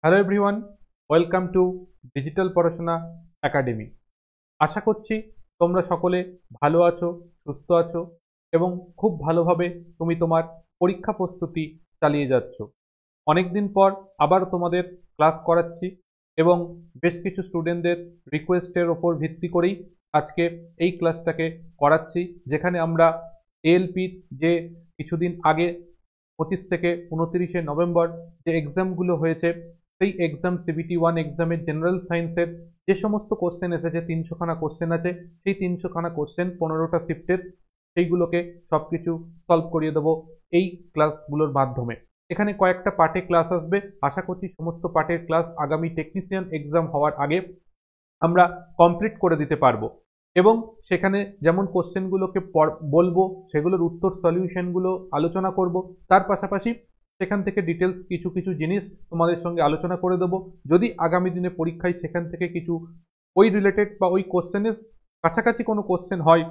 Hello everyone, welcome to digital পড়াশোনা academy. আশা করছি তোমরা সকলে ভালো আছো, সুস্থ আছো এবং খুব ভালোভাবে তুমি তোমার পরীক্ষা প্রস্তুতি চালিয়ে যাচ্ছ। অনেকদিন পর আবার তোমাদের ক্লাস করাচ্ছি এবং বেশ কিছু স্টুডেন্টদের রিকোয়েস্টের ওপর ভিত্তি করেই আজকে এই ক্লাসটাকে করাচ্ছি, যেখানে আমরা এএলপির যে কিছুদিন আগে 25 থেকে 29 নভেম্বর যে এক্সামগুলো হয়েছে, সেই এক্সাম CBT-1 এক্সামের জেনারেল সায়েন্সের যে সমস্ত কোশ্চেন এসেছে, 300খানা কোশ্চেন আছে, সেই 300খানা কোশ্চেন 15টা শিফটের, সেইগুলোকে সবকিছু সলভ করিয়ে দেবো এই ক্লাসগুলোর মাধ্যমে। এখানে কয়েকটা পার্টে ক্লাস আসবে। আশা করছি সমস্ত পার্টের ক্লাস আগামী টেকনিশিয়ান এক্সাম হওয়ার আগে আমরা কমপ্লিট করে দিতে পারবো এবং সেখানে যেমন কোশ্চেনগুলোকে বলবো, সেগুলোর উত্তর সলিউশনগুলো আলোচনা করব, তার পাশাপাশি সেখান থেকে ডিটেলস কিছু কিছু জিনিস তোমাদের সঙ্গে আলোচনা করে দেবো। যদি আগামী দিনে পরীক্ষায় সেখান থেকে কিছু ওই রিলেটেড বা ওই কোশ্চেনের কাছাকাছি কোনো কোশ্চেন হয়,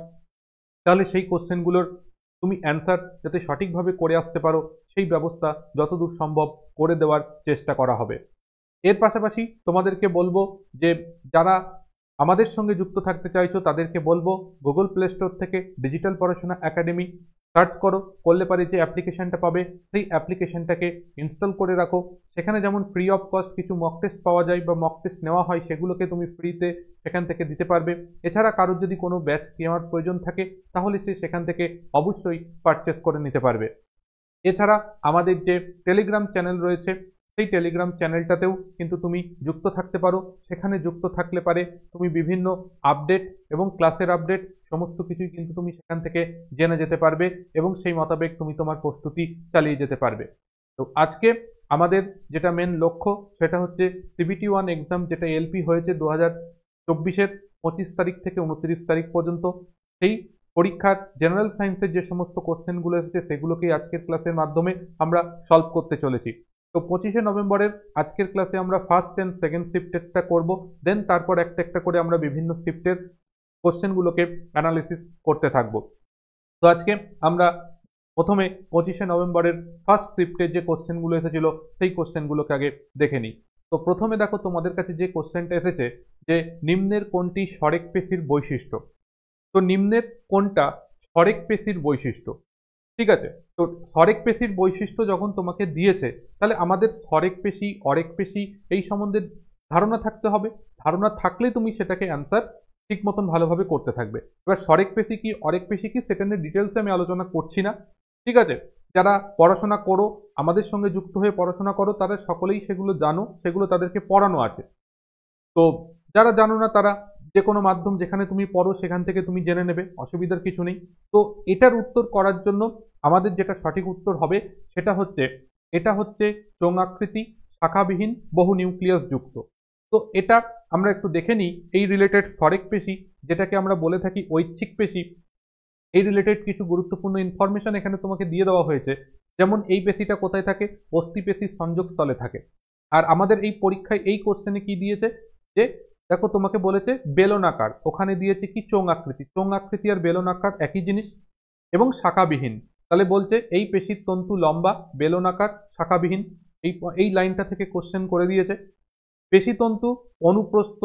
তাহলে সেই কোশ্চেনগুলোর তুমি অ্যান্সার যাতে সঠিকভাবে করে আসতে পারো, সেই ব্যবস্থা যতদূর সম্ভব করে দেওয়ার চেষ্টা করা হবে। এর পাশাপাশি তোমাদেরকে বলবো যে যারা আমাদের সঙ্গে যুক্ত থাকতে চাইছো, তাদেরকে বলবো গুগল প্লে স্টোর থেকে ডিজিটাল পড়াশোনা একাডেমি সার্চ করো, করলে পারে যে অ্যাপ্লিকেশনটা পাবে সেই অ্যাপ্লিকেশনটাকে ইনস্টল করে রাখো। সেখানে যেমন ফ্রি অফ কস্ট কিছু মক টেস্ট পাওয়া যায় বা মক টেস্ট নেওয়া হয়, সেগুলোকে তুমি ফ্রিতে সেখান থেকে দিতে পারবে। এছাড়া কারোর যদি কোনো ব্যাচ নেওয়ার প্রয়োজন থাকে, তাহলে সে সেখান থেকে অবশ্যই পারচেস করে নিতে পারবে। এছাড়া আমাদের যে টেলিগ্রাম চ্যানেল রয়েছে, সেই টেলিগ্রাম চ্যানেলটাতেও কিন্তু তুমি যুক্ত থাকতে পারো। সেখানে যুক্ত থাকলে পারে তুমি বিভিন্ন আপডেট এবং ক্লাসের আপডেট সমস্ত কিছুই কিন্তু তুমি সেখান থেকে জেনে যেতে পারবে এবং সেই মোতাবেক তুমি তোমার প্রস্তুতি চালিয়ে যেতে পারবে। তো আজকে আমাদের যেটা মেন লক্ষ্য, সেটা হচ্ছে CBT-1 এক্সাম, যেটা এলপি হয়েছে 2024-এর 25 তারিখ থেকে 29 তারিখ পর্যন্ত। সেই পরীক্ষার জেনারেল সায়েন্সের যে সমস্ত কোশ্চেনগুলো এসেছে, সেগুলোকেই আজকের ক্লাসের মাধ্যমে আমরা সলভ করতে চলেছি। তো 25শে নভেম্বরের আজকের ক্লাসে আমরা ফার্স্ট এন্ড সেকেন্ড শিফটেরটা করব, দেন তারপর একটা একটা করে আমরা বিভিন্ন শিফটের কোশ্চেনগুলোকে অ্যানালিসিস করতে থাকবো। তো আজকে আমরা প্রথমে 25শে নভেম্বরের ফার্স্ট শিফটের যে কোশ্চেনগুলো এসেছিল, সেই কোশ্চেনগুলোকে আগে দেখে নিই। তো প্রথমে দেখো, তোমাদের কাছে যে কোশ্চেনটা এসেছে যে নিম্নের কোনটি সরেক পেশির বৈশিষ্ট্য। তো নিম্নের কোনটা সরেক পেশির বৈশিষ্ট্য? ঠিক আছে, তো সরেক পেশির বৈশিষ্ট্য যখন তোমাকে দিয়েছে, তাহলে আমাদের সরেক পেশি, অরেক পেশি এই সম্বন্ধে ধারণা থাকতে হবে। ধারণা থাকলে তুমি সেটাকে অ্যান্সার ঠিক মতন ভালোভাবে করতে থাকবে। এবার সরেক পেশি কি, অরেক পেশি কি, সেটা নিয়ে ডিটেলসে আমি আলোচনা করছি না। ঠিক আছে, যারা পড়াশোনা করো, আমাদের সঙ্গে যুক্ত হয়ে পড়াশোনা করো, তারা সকলেই সেগুলো জানো, সেগুলো তাদেরকে পড়ানো আছে। তো যারা জানো না, তারা যে কোনো মাধ্যম যেখানে তুমি পড়ো সেখান থেকে তুমি জেনে নেবে, অসুবিধার কিছু নেই। তো এটার উত্তর করার জন্য আমাদের যেটা সঠিক উত্তর হবে, সেটা হচ্ছে এটা হচ্ছে চোঙ আকৃতি, শাখাবিহীন, বহু নিউক্লিয়াস যুক্ত। তো এটা আমরা একটু দেখে নিই। এই রিলেটেড সরেক পেশি, যেটাকে আমরা বলে থাকি ঐচ্ছিক পেশি, এই রিলেটেড কিছু গুরুত্বপূর্ণ ইনফরমেশন এখানে তোমাকে দিয়ে দেওয়া হয়েছে। যেমন এই পেশিটা কোথায় থাকে? অস্থি পেশির সংযোগস্থলে থাকে। আর আমাদের এই পরীক্ষায় এই কোশ্চেনে কি দিয়েছে, যে দেখো তোমাকে বলেছে বেলনাকার, ওখানে দিয়েছে কি চোঙ আকৃতি। চোঙ আকৃতি আর বেলনাকার একই জিনিস এবং শাখাবিহীন। তাহলে বলছে এই পেশির তন্তু লম্বা, বেলনাকার, শাখাবিহীন। এই এই লাইনটা থেকে কোশ্চেন করে দিয়েছে। পেশিতন্তু অনুপ্রস্থ,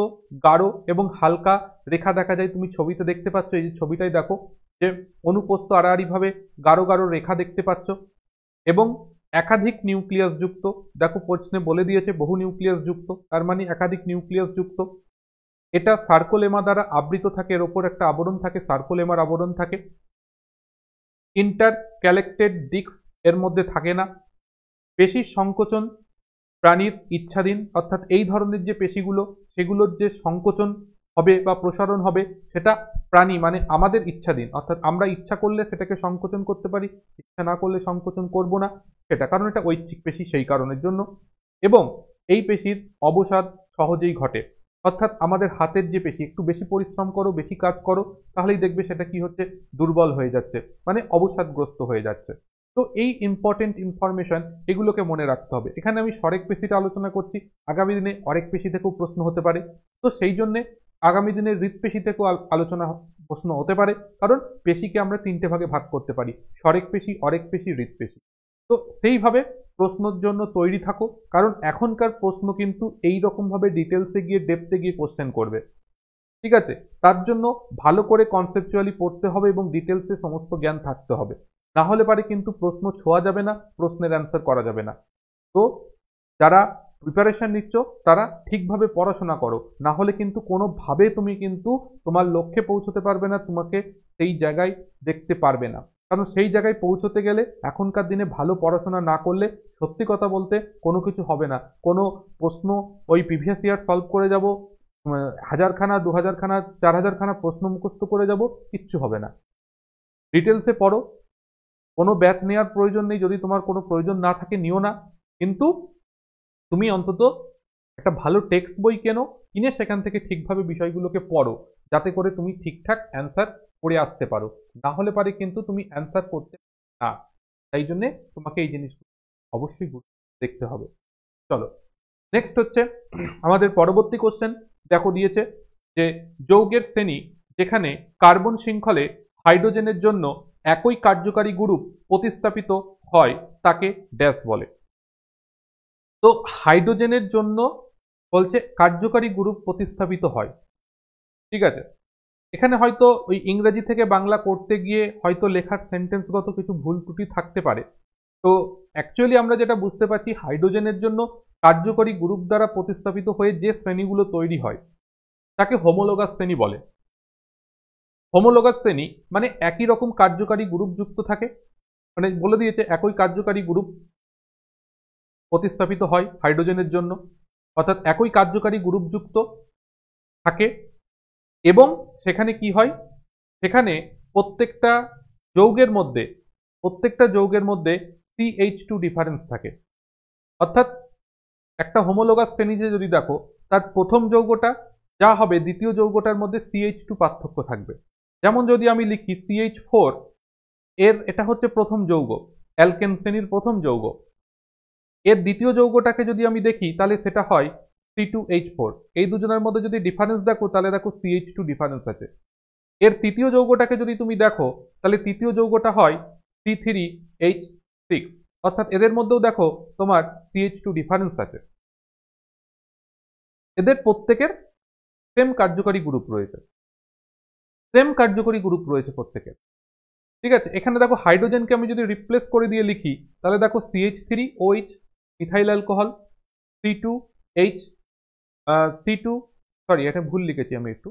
গাঢ় এবং হালকা রেখা দেখা যায়। তুমি ছবিতে দেখতে পাচ্ছ, এই যে ছবিটাই দেখো, যে অনুপ্রস্থ আড়াআড়ি ভাবে গাঢ় গাঢ় রেখা দেখতে পাচ্ছ এবং একাধিক নিউক্লিয়াস যুক্ত। দেখো প্রশ্নে বলে দিয়েছে বহু নিউক্লিয়াস যুক্ত, তার মানে একাধিক নিউক্লিয়াস যুক্ত। এটা সার্কোলেমা দ্বারা আবৃত থাকে, এর ওপর একটা আবরণ থাকে, সার্কোলেমার আবরণ থাকে। ইন্টারক্যালেক্টেড ডিস্ক এর মধ্যে থাকে না। পেশির সংকোচন প্রাণীর ইচ্ছাধীন, অর্থাৎ এই ধরনের যে পেশিগুলো, সেগুলোর যে সংকোচন হবে বা প্রসারণ হবে, সেটা প্রাণী মানে আমাদের ইচ্ছাধীন। অর্থাৎ আমরা ইচ্ছা করলে সেটাকে সংকোচন করতে পারি, ইচ্ছা না করলে সংকোচন করব না, সেটা কারণ এটা ঐচ্ছিক পেশি, সেই কারণের জন্য। এবং এই পেশির অবসাদ সহজেই ঘটে। অর্থাৎ আমাদের হাতের যে পেশি, একটু বেশি পরিশ্রম করো, বেশি কাজ করো, তাহলেই দেখবে সেটা কি হচ্ছে, দুর্বল হয়ে যাচ্ছে, মানে অবসাদগ্রস্ত হয়ে যাচ্ছে। তো এই ইম্পর্টেন্ট ইনফরমেশন, এগুলোকে মনে রাখতে হবে। এখানে আমি সরেক পেশিটা আলোচনা করছি, আগামী দিনে অরেক পেশি থেকেও প্রশ্ন হতে পারে। তো সেই জন্য আগামী দিনে হৃৎপেশি থেকেও আলোচনা প্রশ্ন হতে পারে, কারণ পেশিকে আমরা তিনটে ভাগে ভাগ করতে পারি: সরেক পেশি, অরেক পেশি, হৃৎপেশি। তো সেইভাবে প্রশ্নের জন্য তৈরি থাকো, কারণ এখনকার প্রশ্ন কিন্তু এই রকম ভাবে ডিটেলসে গিয়ে ডেপথে গিয়ে কোশ্চেন করবে। ঠিক আছে, তার জন্য ভালো করে কনসেপচুয়ালি পড়তে হবে এবং ডিটেলসে সমস্ত জ্ঞান থাকতে হবে, না হলে পারে কিন্তু প্রশ্ন ছোঁয়া যাবে না, প্রশ্নের অ্যান্সার করা যাবে না। তো যারা প্রিপারেশন নিচ্ছ তারা ঠিকভাবে পড়াশোনা করো, না হলে কিন্তু কোনোভাবে তুমি কিন্তু তোমার লক্ষ্যে পৌঁছতে পারবে না, তোমাকে সেই জায়গায় দেখতে পারবে না। কারণ সেই জায়গায় পৌঁছতে গেলে এখনকার দিনে ভালো পড়াশোনা না করলে সত্যি কথা বলতে কোনো কিছু হবে না। কোনো প্রশ্ন ওই প্রিভিয়াস ইয়ার সলভ করে যাব, 1000খানা 2000খানা 4000খানা প্রশ্ন মুখস্থ করে যাব, কিচ্ছু হবে না। ডিটেলসে পড়ো, কোনো ব্যাচ নেওয়ার প্রয়োজন নেই, যদি তোমার কোনো প্রয়োজন না থাকে নিও না, কিন্তু তুমি অন্তত একটা ভালো টেক্সট বই কেনো, কিনে সেখান থেকে ঠিকভাবে বিষয়গুলোকে পড়ো, যাতে করে তুমি ঠিকঠাক অ্যান্সার করে আসতে পারো, না হলে পারে কিন্তু তুমি অ্যান্সার করতে না। তাই জন্যে তোমাকে এই জিনিসগুলো অবশ্যই দেখতে হবে। চলো নেক্সট হচ্ছে আমাদের পরবর্তী কোশ্চেন। দেখো দিয়েছে যে যৌগের শ্রেণী যেখানে কার্বন শৃঙ্খলে হাইড্রোজেনের জন্য একই কার্যকারী গ্রুপ প্রতিস্থাপিত হয় তাকে ড্যাশ বলে। তো হাইড্রোজেনের জন্য বলছে কার্যকারী গ্রুপ প্রতিস্থাপিত হয়। ঠিক আছে, এখানে হয়তো ওই ইংরেজি থেকে বাংলা করতে গিয়ে হয়তো লেখার সেন্টেন্সগত কিছু ভুল ত্রুটি থাকতে পারে। তো অ্যাকচুয়ালি আমরা যেটা বুঝতে পারছি, হাইড্রোজেনের জন্য কার্যকরী গ্রুপ দ্বারা প্রতিস্থাপিত হয়ে যে শ্রেণীগুলো তৈরি হয় তাকে হোমোলোগাস শ্রেণী বলে। হোমোলোগাস শ্রেণী মানে একই রকম কার্যকারী গ্রুপ যুক্ত থাকে, মানে বলে দিয়েছে একই কার্যকারী গ্রুপ প্রতিস্থাপিত হয় হাইড্রোজেনের জন্য, অর্থাৎ একই কার্যকারী গ্রুপ যুক্ত থাকে, এবং সেখানে কি হয়, সেখানে প্রত্যেকটা যৌগের মধ্যে CH2 ডিফারেন্স থাকে। অর্থাৎ একটা হোমোলোগাস শ্রেণীতে যদি দেখো, তার প্রথম যৌগটা যা হবে দ্বিতীয় যৌগটার মধ্যে CH2 পার্থক্য থাকবে। যেমন যদি আমি লিখি CH4, এটা হচ্ছে প্রথম যৌগ, অ্যালকেন শ্রেণীর প্রথম যৌগ। এর দ্বিতীয় যৌগটাকে যদি আমি দেখি তাহলে সেটা হয় C2H4। এই দুজনের মধ্যে যদি ডিফারেন্স দেখো তাহলে দেখো CH2 ডিফারেন্স আছে। এর তৃতীয় যৌগটাকে যদি তুমি দেখো তাহলে তৃতীয় যৌগটা হয় C3H6, অর্থাৎ এদের মধ্যেও দেখো তোমার CH2 ডিফারেন্স আছে। এদের প্রত্যেকের সেম কার্যকারী গ্রুপ রয়েছে প্রত্যেকের। ঠিক আছে, এখানে দেখো হাইড্রোজেনকে আমি যদি রিপ্লেস করে দিয়ে লিখি তাহলে দেখো CH3OH methyl alcohol, C2 sorry এটা ভুল লিখেছি আমি একটু,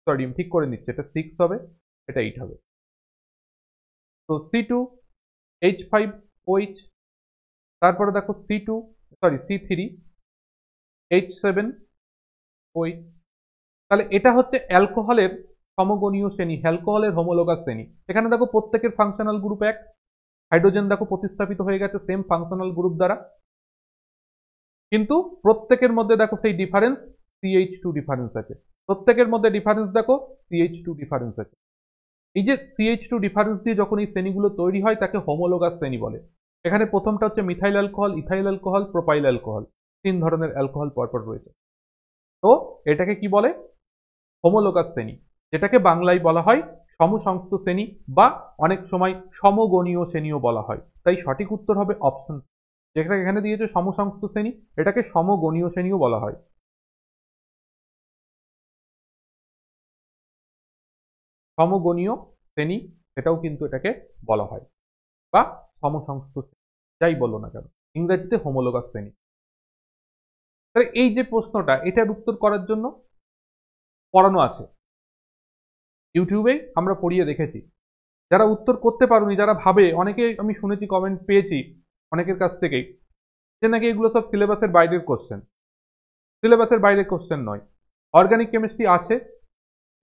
সরি ঠিক করে নিচ্ছি, এটা 6 হবে, এটা 8 হবে। তো C2H5OH, তারপরে দেখো C3H7OH। তাহলে এটা হচ্ছে অ্যালকোহলের সমগণীয় শ্রেণী, অ্যালকোহলের হোমোলোগাস শ্রেণী। এখানে দেখো প্রত্যেকের ফাংশনাল গ্রুপ এক, হাইড্রোজেন দেখো প্রতিস্থাপিত হয়ে গেছে সেম ফাংশনাল গ্রুপ দ্বারা, কিন্তু প্রত্যেকের মধ্যে দেখো সেই ডিফারেন্স CH2 ডিফারেন্স আছে। প্রত্যেকের মধ্যে ডিফারেন্স দেখো CH2 ডিফারেন্স আছে। এই যে CH2 ডিফারেন্স দিয়ে যখন এই শ্রেণীগুলো তৈরি হয় তাকে হোমোলোগাস শ্রেণী বলে। এখানে প্রথমটা হচ্ছে methyl alcohol, ethyl alcohol, propyl alcohol, 3 ধরনের অ্যালকোহল পরপর রয়েছে। তো এটাকে কি বলে, হোমোলোগাস শ্রেণী, যেটাকে বাংলায় বলা হয় সমসংস্থ শ্রেণী বা অনেক সময় সমগণীয় শ্রেণীও বলা হয়। তাই সঠিক উত্তর হবে অপশন, যেটা এখানে দিয়েছে সমসংস্থ শ্রেণী, এটাকে সমগণীয় শ্রেণীও বলা হয়। সমগণীয় শ্রেণী সেটাও কিন্তু এটাকে বলা হয়, বা সমসংস্থ শ্রেণী, যাই বলো না কেন, ইংরেজিতে হোমোলোগাস শ্রেণী। তাহলে এই যে প্রশ্নটা, এটার উত্তর করার জন্য পড়ানো আছে, ইউটিউবে আমরা পড়িয়ে দেখেছি। যারা উত্তর করতে পারোনি, যারা ভাবে, অনেকে আমি শুনেছি, কমেন্ট পেয়েছি অনেকের কাছ থেকেই, যে নাকি এগুলো সব সিলেবাসের বাইরের কোশ্চেন। সিলেবাসের বাইরের কোশ্চেন নয়, অর্গানিক কেমিস্ট্রি আছে,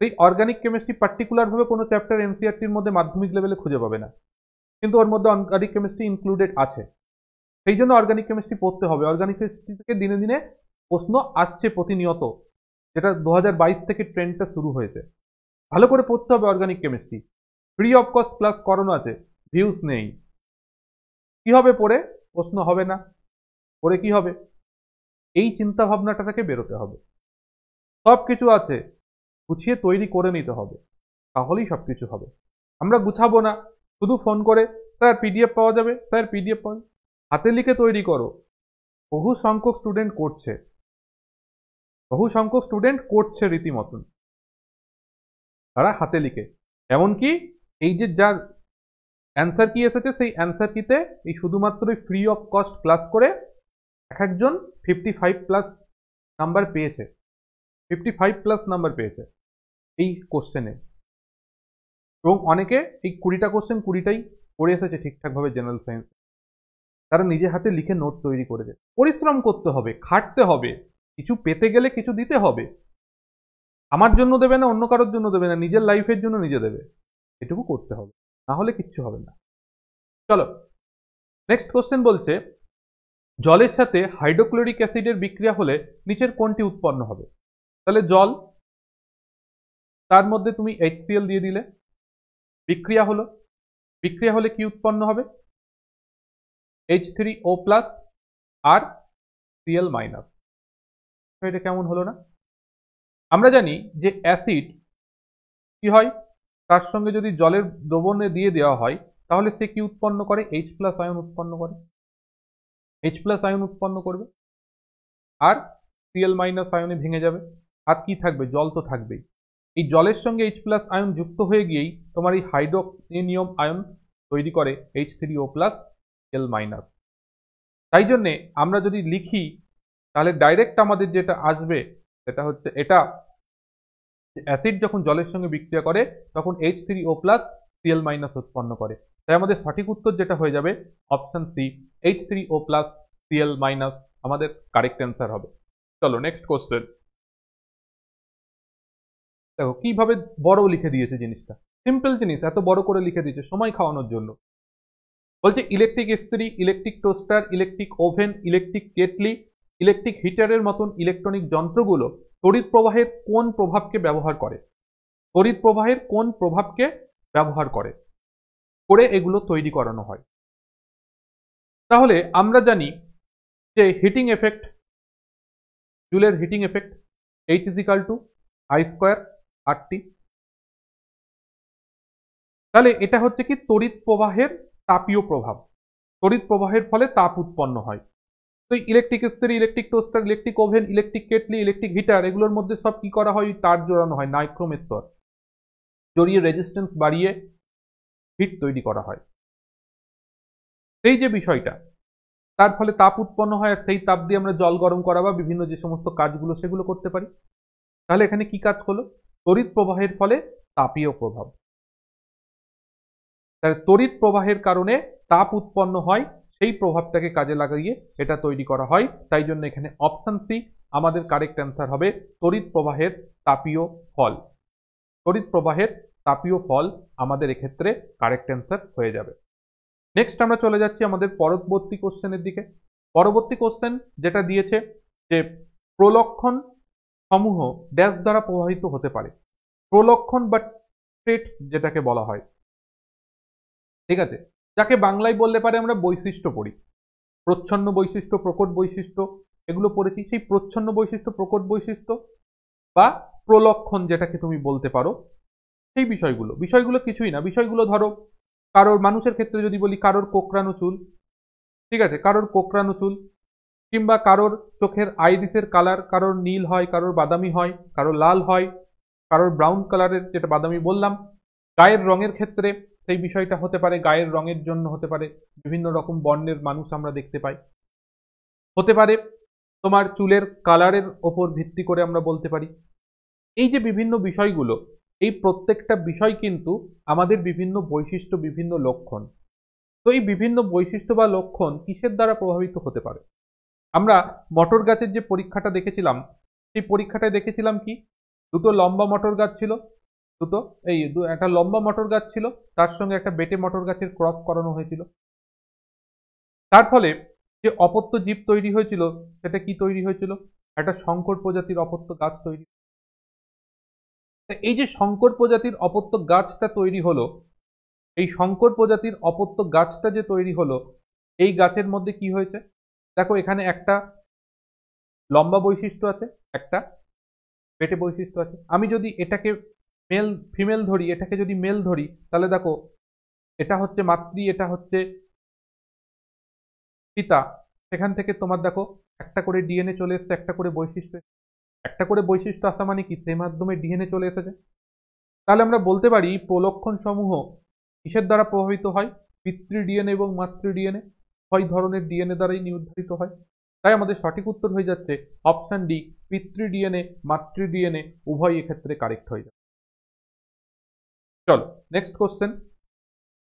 সেই অর্গানিক কেমিস্ট্রি পার্টিকুলার ভাবে কোনো চ্যাপ্টার এনসিইআরটির মধ্যে মাধ্যমিক লেভেলে খুঁজে পাবে না, কিন্তু ওর মধ্যে অর্গানিক কেমিস্ট্রি ইনক্লুডেড আছে। সেই জন্য অর্গানিক কেমিস্ট্রি পড়তে হবে। অর্গানিক কেমিস্ট্রি থেকে দিনে দিনে প্রশ্ন আসছে প্রতিনিয়ত, যেটা 2022 থেকে ট্রেন্ডটা শুরু হয়েছে। ভালো করে পড়তে হবে organic chemistry. Free of cost class করানো আছে, ভিউজ নেই, কি হবে পড়ে? প্রশ্ন হবে না, পড়ে কি হবে? এই চিন্তা ভাবনাটা থেকে বেরোতে হবে। সব কিছু আছে, গুছিয়ে তৈরি করে নিতে হবে, তাহলেই সবকিছু হবে। আমরা গুছাবো না, শুধু ফোন করে স্যার পিডিএফ পাওয়া যাবে, স্যার পিডিএফ পাওয়া যাবে, হাতে লিখে তৈরি করো, বহু সংখ্যক স্টুডেন্ট করছে, বহু সংখ্যক স্টুডেন্ট করছে রীতিমতন তারা হাতে লিখে। এমনকি এই যে যার অ্যান্সার কি এসেছে সেই অ্যান্সার কিতে এই শুধুমাত্র ফ্রি অফ কস্ট ক্লাস করে এক একজন 55+ নাম্বার পেয়েছে, 55+ নাম্বার পেয়েছে এই কোশ্চেনে। এবং অনেকে এই 20টা কোশ্চেন 20টাই করে এসেছে ঠিকঠাকভাবে জেনারেল সায়েন্স। তারা নিজে হাতে লিখে নোট তৈরি করেছে। পরিশ্রম করতে হবে, খাটতে হবে, কিছু পেতে গেলে কিছু দিতে হবে। আমার জন্য দেবে না, অন্য কারোর জন্য দেবে না, নিজের লাইফের জন্য নিজে দেবে, এটুকু করতে হবে, না হলে কিচ্ছু হবে না। চলো নেক্সট কোশ্চেন বলছে, জলের সাথে হাইড্রোক্লোরিক অ্যাসিডের বিক্রিয়া হলে নিচের কোনটি উৎপন্ন হবে? তাহলে জল, তার মধ্যে তুমি HCl দিয়ে দিলে, বিক্রিয়া হলো, বিক্রিয়া হলে কি উৎপন্ন হবে? H3O+ আর Cl-। এটা কেমন হলো না? আমরা জানি যে অ্যাসিড কি হয়, তার সঙ্গে যদি জলের দ্রবণে দিয়ে দেওয়া হয় তাহলে সে কি উৎপন্ন করে? H+ আয়ন উৎপন্ন করে, H+ আয়ন উৎপন্ন করবে আর Cl- আয়নে ভেঙে যাবে, আর কি থাকবে? জল তো থাকবেই। এই জলের সঙ্গে H+ আয়ন যুক্ত হয়ে গিয়েই তোমার এই হাইড্রোনিয়াম আয়ন তৈরি করে H3O+, L-। তাই জন্যে আমরা যদি লিখি তাহলে ডাইরেক্ট আমাদের যেটা আসবে সেটা হচ্ছে এটা, অ্যাসিড যখন জলের সঙ্গে বিক্রিয়া করে তখন H3O+, Cl- উৎপন্ন করে। তাই আমাদের সঠিক উত্তর যেটা হয়ে যাবে অপশন সি, H3O+, Cl- আমাদের কারেক্ট অ্যান্সার হবে। চলো নেক্সট কোশ্চেন। দেখো কিভাবে বড় লিখে দিয়েছে জিনিসটা, সিম্পল জিনিস এত বড় করে লিখে দিয়েছে সময় খাওয়ানোর জন্য। বলছে ইলেকট্রিক ইস্ত্রি, electric toaster, electric oven, electric kettle, electric হিটারের মতন ইলেকট্রনিক যন্ত্রগুলো তড়িৎ প্রবাহের কোন প্রভাবকে ব্যবহার করে? তড়িৎ প্রবাহের কোন প্রভাবকে ব্যবহার করে করে এগুলো তৈরি করানো হয়? তাহলে আমরা জানি যে হিটিং এফেক্ট, জুলের হিটিং এফেক্ট, H = I²RT। তাহলে এটা হচ্ছে কি তড়িৎ প্রবাহের তাপীয় প্রভাব, তড়িৎ প্রবাহের ফলে তাপ উৎপন্ন হয়। তো ইলেকট্রিক ইস্ত্রি, electric toaster, electric oven, electric kettle, electric heater, এগুলোর মধ্যে সব কি করা হয়? তার জড়ানো হয়, নাইক্রোমের স্তর জড়িয়ে রেজিস্ট্যান্স বাড়িয়ে হিট তৈরি করা হয়। সেই যে বিষয়টা, তার ফলে তাপ উৎপন্ন হয়, আর সেই তাপ দিয়ে আমরা জল গরম করা বা বিভিন্ন যে সমস্ত কাজগুলো সেগুলো করতে পারি। তাহলে এখানে কি কাজ হলো? তড়িৎ প্রবাহের ফলে তাপীয় প্রভাব। তাহলে তড়িৎ প্রবাহের কারণে তাপ উৎপন্ন হয়, সেই প্রভাবটাকে কাজে লাগিয়ে এটা তৈরি করা হয়। তাই জন্য এখানে অপশন সি আমাদের কারেক্ট অ্যান্সার হবে, তড়িৎ প্রবাহের তাপীয় ফল। তড়িৎ প্রবাহের তাপীয় ফল আমাদের এক্ষেত্রে কারেক্ট অ্যান্সার হয়ে যাবে। নেক্সট আমরা চলে যাচ্ছি আমাদের পরবর্তী কোশ্চেনের দিকে। পরবর্তী কোশ্চেন যেটা দিয়েছে যে প্রলক্ষণ সমূহ ড্যাশ দ্বারা প্রভাবিত হতে পারে। প্রলক্ষণ বা ট্রেটস যেটাকে বলা হয়, ঠিক আছে, যাকে বাংলায় বললে পারে আমরা বৈশিষ্ট্য পড়ি, প্রচ্ছন্ন বৈশিষ্ট্য, প্রকট বৈশিষ্ট্য, এগুলো পড়েছি। সেই প্রচ্ছন্ন বৈশিষ্ট্য, প্রকট বৈশিষ্ট্য বা প্রলক্ষণ যেটাকে তুমি বলতে পারো, সেই বিষয়গুলো কিছুই না। বিষয়গুলো ধরো কারোর, মানুষের ক্ষেত্রে যদি বলি, কারোর কোকড়ানো চুল, ঠিক আছে, কারোর কোকড়ানো চুল, কিংবা কারোর চোখের আইরিসের কালার, কারোর নীল হয়, কারোর বাদামি হয়, কারোর লাল হয়, কারোর ব্রাউন কালারের, যেটা বাদামি বললাম। গায়ের রঙের ক্ষেত্রে সেই বিষয়টা হতে পারে, গায়ের রঙের জন্য হতে পারে, বিভিন্ন রকম বর্ণের মানুষ আমরা দেখতে পাই। হতে পারে তোমার চুলের কালারের ওপর ভিত্তি করে আমরা বলতে পারি। এই যে বিভিন্ন বিষয়গুলো, এই প্রত্যেকটা বিষয় কিন্তু আমাদের বিভিন্ন বৈশিষ্ট্য, বিভিন্ন লক্ষণ। তো এই বিভিন্ন বৈশিষ্ট্য বা লক্ষণ কিসের দ্বারা প্রভাবিত হতে পারে? আমরা মটর গাছের যে পরীক্ষাটা দেখেছিলাম, সেই পরীক্ষাটায় দেখেছিলাম কি, দুটো লম্বা মটর গাছ ছিল, একটা লম্বা মটর গাছ ছিল, তার সঙ্গে একটা বেটে মটর গাছের ক্রস করানো হয়েছিল। তার ফলে যে অপত্য জীব তৈরি হয়েছিল, সেটা কি তৈরি হয়েছিল? একটা শঙ্কর প্রজাতির অপত্য গাছ তৈরি। এই যে শঙ্কর প্রজাতির অপত্য গাছটা তৈরি হলো, এই শঙ্কর প্রজাতির অপত্য গাছটা যে তৈরি হলো, এই গাছের মধ্যে কি হয়েছে? দেখো এখানে একটা লম্বা বৈশিষ্ট্য আছে, একটা বেটে বৈশিষ্ট্য আছে। আমি যদি এটাকে মেল ফিমেল ধরি, এটাকে যদি মেল ধরি, তাহলে দেখো এটা হচ্ছে মাতৃ, এটা হচ্ছে পিতা, সেখান থেকে তোমার দেখো একটা করে ডিএনএ চলে এসেছে, একটা করে বৈশিষ্ট্য, একটা করে বৈশিষ্ট্য আসা মানে কি সেই মাধ্যমে ডিএনএ চলে এসেছে। তাহলে আমরা বলতে পারি প্রলক্ষণ সমূহ কিসের দ্বারা প্রভাবিত হয়? পিতৃ ডিএনএ এবং মাতৃ ডিএনএ, উভয় ধরনের ডিএনএ দ্বারাই নির্ধারিত হয়। তাই আমাদের সঠিক উত্তর হয়ে যাচ্ছে অপশন ডি, পিতৃ ডিএনএ মাতৃ ডিএনএ উভয় এক্ষেত্রে কারেক্ট হয়ে যাবে। চলো নেক্সট কোশ্চেন,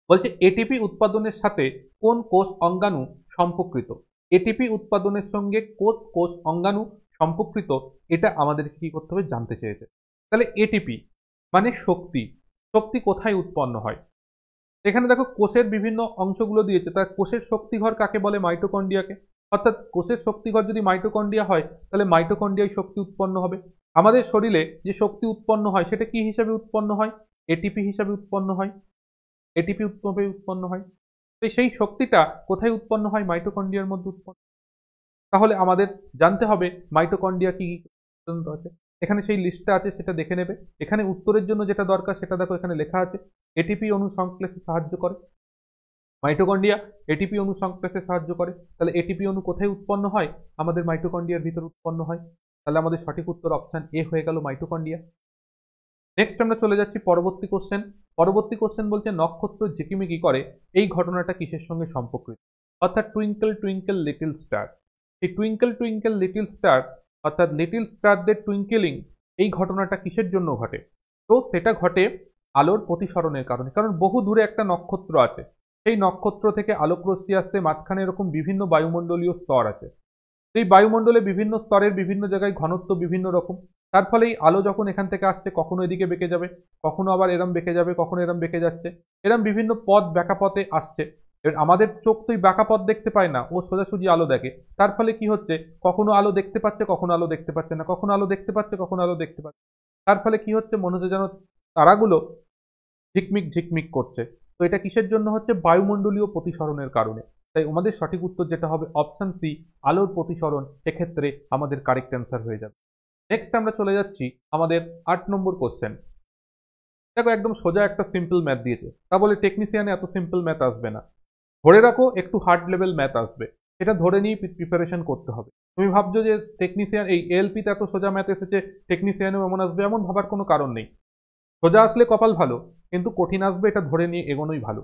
বলছে এটিপি উৎপাদনের সাথে কোন কোষ অঙ্গাণু সম্পর্কিত? এটিপি উৎপাদনের সঙ্গে কোন কোষ অঙ্গাণু সম্পর্কিত, এটা আমাদেরকে কি করতে হবে জানতে চেয়েছে। তাহলে এটিপি মানে শক্তি, শক্তি কোথায় উৎপন্ন হয়? এখানে দেখো কোষের বিভিন্ন অংশগুলো দিয়েছে, তার কোষের শক্তিঘর কাকে বলে? মাইটোকন্ড্রিয়াকে। অর্থাৎ কোষের শক্তিঘর যদি মাইটোকন্ড্রিয়া হয় তাহলে মাইটোকন্ড্রিয়ায় শক্তি উৎপন্ন হবে। আমাদের শরীরে যে শক্তি উৎপন্ন হয় সেটা কি হিসাবে উৎপন্ন হয়? এটিপি হিসাবে উৎপন্ন হয়, এটিপি উৎপন্ন হয়। তো সেই শক্তিটা কোথায় উৎপন্ন হয়? মাইটোকন্ড্রিয়ার মধ্যে উৎপন্ন। তাহলে আমাদের জানতে হবে মাইটোকন্ড্রিয়া কি কি আছে, এখানে সেই লিস্টটা আছে সেটা দেখে নেবে। এখানে উত্তরের জন্য যেটা দরকার সেটা দেখো এখানে লেখা আছে, এটিপি অণু সংশ্লেষে সাহায্য করে মাইটোকন্ড্রিয়া, এটিপি অণু সংশ্লেষে সাহায্য করে। তাহলে এটিপি অণু কোথায় উৎপন্ন হয়? আমাদের মাইটোকন্ড্রিয়ার ভিতর উৎপন্ন হয়। তাহলে আমাদের সঠিক উত্তর অপশন এ হয়ে গেল, মাইটোকন্ড্রিয়া। নেক্সট আমরা চলে যাচ্ছি পরবর্তী কোশ্চেন। পরবর্তী কোশ্চেন বলছে নক্ষত্র ঝিকিমিকি করে এই ঘটনাটা কিসের সঙ্গে সম্পর্কিত? অর্থাৎ টুইঙ্কেল টুইঙ্কেল লিটল স্টার, এই টুইঙ্কেল টুইঙ্কেল লিটল স্টার অর্থাৎ লিটল স্টারদের টুইঙ্কেলিং এই ঘটনাটা কিসের জন্য ঘটে? তো সেটা ঘটে আলোর প্রতিসরণের কারণে। কারণ বহু দূরে একটা নক্ষত্র আছে, সেই নক্ষত্র থেকে আলোকরশ্মি আসছে, মাঝখানে এরকম বিভিন্ন বায়ুমণ্ডলীয় স্তর আছে, সেই বায়ুমণ্ডলে বিভিন্ন স্তরের বিভিন্ন জায়গায় ঘনত্ব বিভিন্ন রকম। তার ফলে এই আলো যখন এখান থেকে আসছে কখনো এদিকে বেঁকে যাবে, কখনো আবার এরম বেঁকে যাবে, কখনো এরম বেঁকে যাচ্ছে, এরম বিভিন্ন পথ বাঁকা পথে আসছে। এবার আমাদের চোখ তো এই বাঁকা পথ দেখতে পায় না, ও সোজাসুজি আলো দেখে। তার ফলে কি হচ্ছে, কখনো আলো দেখতে পাচ্ছে, কখনো আলো দেখতে পাচ্ছে না, কখনো আলো দেখতে পাচ্ছে, কখনো আলো দেখতে পাচ্ছে। তার ফলে কি হচ্ছে, মনে হচ্ছে যেন তারাগুলো ঝিকমিক ঝিকমিক করছে। তো এটা কিসের জন্য হচ্ছে? বায়ুমণ্ডলীয় প্রতিসরণের কারণে। তাই আমাদের সঠিক উত্তর যেটা হবে অপশন সি, আলোর প্রতিসরণ। এক্ষেত্রে আমাদের কারেক্ট অ্যান্সার হয়ে যাবে। নেক্সট আমরা চলে যাচ্ছি আমাদের 8 নম্বর কোশ্চেন। দেখো একদম সোজা একটা সিম্পল ম্যাথ দিয়েছে, তা বলে টেকনিশিয়ানে এত সিম্পল ম্যাথ আসবে না, ধরে রাখো একটু হার্ড লেভেল ম্যাথ আসবে, এটা ধরে নিয়ে প্রিপারেশন করতে হবে। তুমি ভাবছো যে টেকনিশিয়ান এই এলপিতে এত সোজা ম্যাথ এসেছে, টেকনিশিয়ানেও এমন আসবে, এমন ভাবার কোনো কারণ নেই। সোজা আসলে কপাল ভালো, কিন্তু কঠিন আসবে এটা ধরে নিয়ে এগোনোই ভালো।